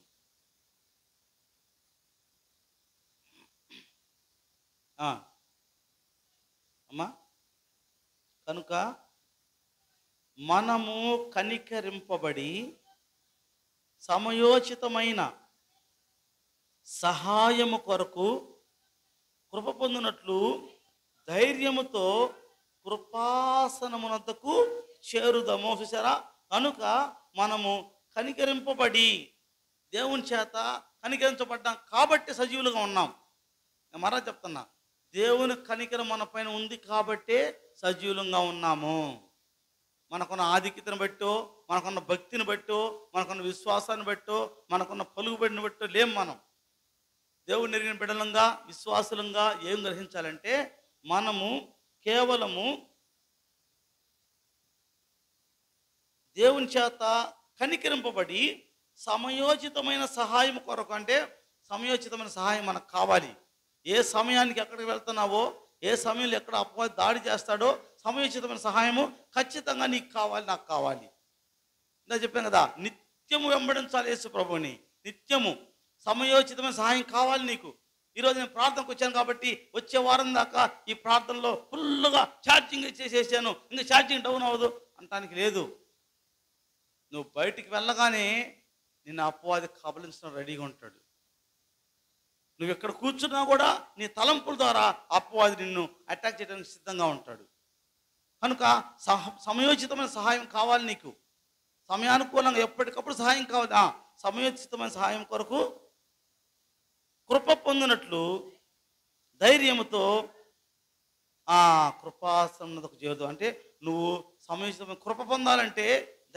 అమ్మా. కనుక మనము కనికరింపబడి సమయోచితమైన సహాయము కొరకు కృప పొందినట్లు ధైర్యముతో కృపాసనమునకు చేరుదము. చూసారా? కనుక మనము కనికరింపబడి, దేవుని చేత కనికరించబడ్డాం కాబట్టి సజీవులుగా ఉన్నాం. నేను మరలా చెప్తున్నా, దేవుని కనికరం మన పైన ఉంది కాబట్టే సజీవులంగా ఉన్నాము. మనకున్న ఆధిక్యతను బట్టో, మనకున్న భక్తిని బట్టో, మనకున్న విశ్వాసాన్ని బట్టో, మనకున్న పలుకుబడిని బట్టో లేం. మనం దేవుని ఎరిగిన బిడ్డలంగా, విశ్వాసులంగా ఏం గ్రహించాలంటే మనము కేవలము దేవుని చేత కనికరింపబడి సమయోచితమైన సహాయం కొరకు, అంటే సమయోచితమైన సహాయం మనకు కావాలి. ఏ సమయానికి ఎక్కడికి వెళ్తున్నావో, ఏ సమయంలో ఎక్కడ అపవాది దాడి చేస్తాడో సమయోచితమైన సహాయము ఖచ్చితంగా నీకు కావాలి, నాకు కావాలి. ఇందా చెప్పాను కదా, నిత్యము వెంబడించాలి యేసు ప్రభుని. నిత్యము సమయోచితమైన సహాయం కావాలి నీకు. ఈరోజు నేను ప్రార్థనకు వచ్చాను కాబట్టి వచ్చే వారం దాకా ఈ ప్రార్థనలో ఫుల్గా ఛార్జింగ్ చేసేసాను, ఇంకా ఛార్జింగ్ డౌన్ అవ్వదు అంటానికి లేదు. నువ్వు బయటికి వెళ్ళగానే నిన్ను అపవాది కబలించడం రెడీగా ఉంటాడు. నువ్వు ఎక్కడ కూర్చున్నా కూడా నీ తలంపుల ద్వారా అపవాది నిన్ను అటాక్ చేయడానికి సిద్ధంగా ఉంటాడు. కనుక సమయోచితమైన సహాయం కావాలి నీకు. సమయానుకూలంగా ఎప్పటికప్పుడు సహాయం కావాలి. సమయోచితమైన సహాయం కొరకు కృప పొందినట్లు ధైర్యముతో కృపాసన్నతకు చేరుదు. అంటే నువ్వు సమయోచితమైన కృప పొందాలంటే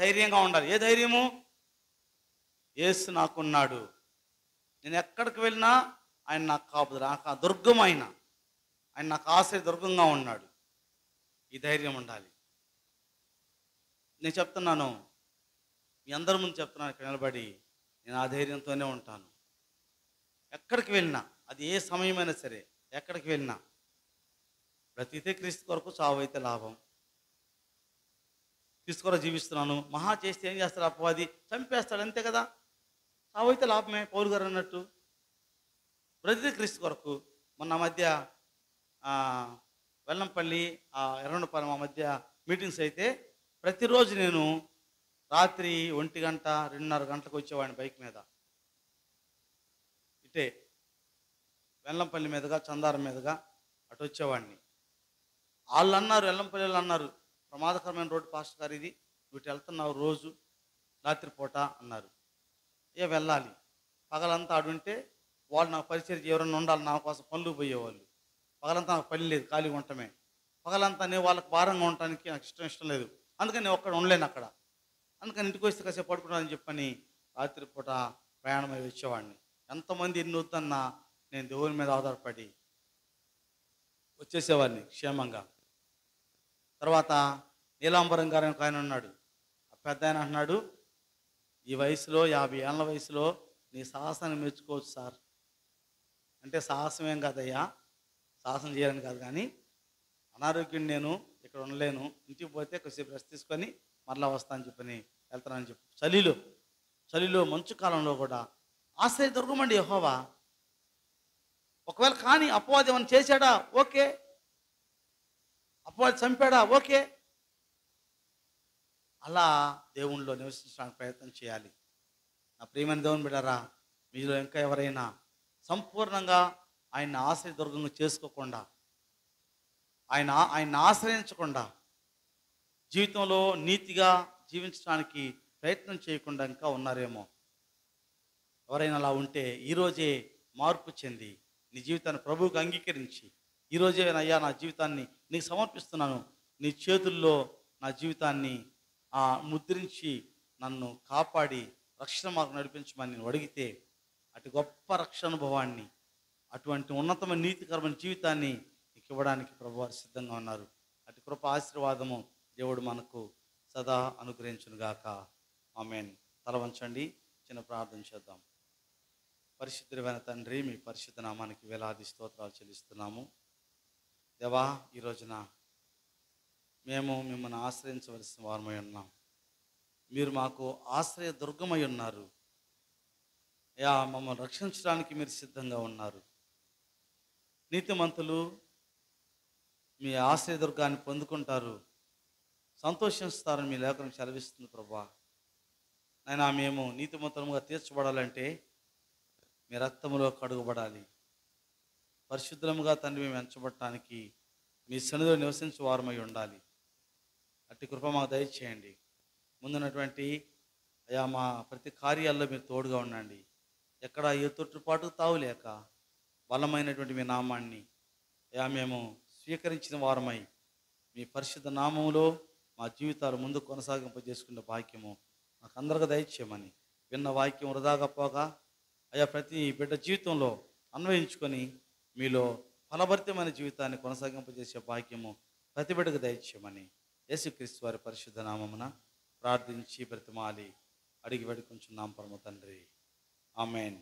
ధైర్యంగా ఉండాలి. ఏ ధైర్యము? యేసు నాకున్నాడు, నేను ఎక్కడికి వెళ్ళినా ఆయన నాకు కాపుదల, నాకు దుర్గం ఆయన నాకు ఆశ్రయ దుర్గంగా ఉన్నాడు. ఈ ధైర్యం ఉండాలి. నేను చెప్తున్నాను, మీ అందరి ముందు చెప్తున్నాను ఇక్కడ నిలబడి, నేను ఆ ధైర్యంతోనే ఉంటాను. ఎక్కడికి వెళ్ళినా, అది ఏ సమయమైనా సరే, ఎక్కడికి వెళ్ళినా బ్రతికితే క్రీస్తు కొరకు, చావు అయితే లాభం. క్రీస్తు కొరకు జీవిస్తున్నాను. మహా చేస్తే ఏం చేస్తాడు అపవాది? చంపేస్తాడు, అంతే కదా. చావు అయితే లాభమే, పౌలు గారు అన్నట్టు. బ్రతికితే క్రీస్తు కొరకు. మొన్న మధ్య వెల్లంపల్లి ఎర్రగొండపాలెం మధ్య మీటింగ్స్ అయితే ప్రతిరోజు నేను రాత్రి 1 గంట 2:30 గంటలకు వచ్చేవాడిని బైక్ మీద. ఇటే వెల్లంపల్లి మీదుగా చందారం మీదుగా అటు వచ్చేవాడిని. వాళ్ళు అన్నారు, వెల్లంపల్లి వాళ్ళు అన్నారు, ప్రమాదకరమైన రోడ్డు పాస్టర్ గారు ఇది, వీటి వెళ్తున్నావు రోజు రాత్రిపూట అన్నారు. వెళ్ళాలి. పగలంతా ఆడుంటే వాళ్ళు నాకు పరిచయం ఎవరన్నా ఉండాలి, నా కోసం పనులు పోయేవాళ్ళు. పగలంతా నాకు పని లేదు, ఖాళీగా ఉండటమే. పగలంతా నేను వాళ్ళకి భారంగా ఉండటానికి నాకు ఇష్టం లేదు. అందుకని నేను ఒక్కడ ఉండలేను అక్కడ. అందుకని ఇంటికి వస్తే కాసేపు పడుకుంటానని చెప్పని రాత్రిపూట ప్రయాణమై వచ్చేవాడిని. ఎంతమంది ఎన్ని వద్దన్నా నేను దేవుని మీద ఆధారపడి వచ్చేసేవాడిని క్షేమంగా. తర్వాత నీలాంబరం గారు ఒక ఆయన ఉన్నాడు. ఆ పెద్ద ఆయన అంటున్నాడు, ఈ వయసులో 50 ఏళ్ళ వయసులో నీ సాహసాన్ని మెచ్చుకోవచ్చు సార్ అంటే, సాహసం ఏం కాదయ్యా, సాహసం చేయాలని కాదు, కానీ అనారోగ్యం, నేను ఇక్కడ ఉండలేను, ఇంటికి పోతే కొద్దిసేపు రెస్ట్ తీసుకొని మరలా వస్తానని చెప్పని వెళ్తానని చెప్పి చలిలో మంచు కాలంలో కూడా ఆశ్రయ దుర్గమండి యెహోవా. ఒకవేళ కానీ అపవాది ఏమైనా చేశాడా? ఓకే. అపవాది చంపాడా? ఓకే. అలా దేవునిలో నివసించడానికి ప్రయత్నం చేయాలి. నా ప్రియమైన దేవుని బిడ్డలారా, మీలో ఇంకా ఎవరైనా సంపూర్ణంగా ఆయన ఆశ్రయ దుర్గంగా చేసుకోకుండా, ఆయన ఆశ్రయించకుండా, జీవితంలో నీతిగా జీవించడానికి ప్రయత్నం చేయకుండా ఇంకా ఉన్నారేమో. ఎవరైనా అలా ఉంటే ఈరోజే మార్పు చెంది నీ జీవితాన్ని ప్రభువుకి అంగీకరించి, ఈరోజే అయ్యా నా జీవితాన్ని నీకు సమర్పిస్తున్నాను, నీ చేతుల్లో నా జీవితాన్ని ముద్రించి నన్ను కాపాడి రక్షణ మార్గం నడిపించమని నేను అడిగితే, అటు గొప్ప రక్షణ అనుభవాన్ని, అటువంటి ఉన్నతమైన నీతికరమైన జీవితాన్ని నీకు ఇవ్వడానికి ప్రభువారు సిద్ధంగా ఉన్నారు. అటు కృప ఆశీర్వాదము దేవుడు మనకు సదా అనుగ్రహించునుగాక. ఆమేన్. తల వంచండి, చిన్న ప్రార్థన చేద్దాం. పరిశుద్ధుడైన తండ్రి, మీ పరిశుద్ధ నామానికి వేలాది స్తోత్రాలు చెల్లిస్తున్నాము. దేవా, ఈ రోజున మేము మిమ్మల్ని ఆశ్రయించవలసిన వారమై ఉన్నాం. మీరు మాకు ఆశ్రయ దుర్గమై ఉన్నారు. మమ్మల్ని రక్షించడానికి మీరు సిద్ధంగా ఉన్నారు. నీతిమంతులు మీ ఆశ్రయ దుర్గాన్ని పొందుకుంటారు, సంతోషిస్తారని మీ లేఖనం సెలవిస్తుంది ప్రభా. నైనా మేము నీతిమంతులుగా తీర్చబడాలంటే మీ రక్తములో కడుగుబడాలి. పరిశుద్ధముగా తండ్రి మేము ఎంచబడటానికి మీ సన్నిధిలో నివసించే వారమై ఉండాలి. అట్టి కృప మాకు దయచేయండి. ముందున్నటువంటి మా ప్రతి కార్యాల్లో మీరు తోడుగా ఉండండి. ఎక్కడ ఏ తొట్టుపాటు తావులేక బలమైనటువంటి మీ నామాన్ని మేము స్వీకరించిన వారమై మీ పరిశుద్ధ నామములో మా జీవితాలు ముందు కొనసాగింపజేసుకునే భాగ్యము మాకు అందరికీ దయచేయమని, విన్న వాక్యం వృధాగా పోగా ప్రతి బిడ్డ జీవితంలో అన్వయించుకొని మీలో ఫలభరితమైన జీవితాన్ని కొనసాగింపజేసే భాగ్యము ప్రతి బిడ్డకు దయచేయమని యేసుక్రీస్తు వారి పరిశుద్ధ నామమున ప్రార్థించి బ్రతిమాలి అడిగి వేడుకొంచున్నాం పరమ తండ్రి. ఆమేన్.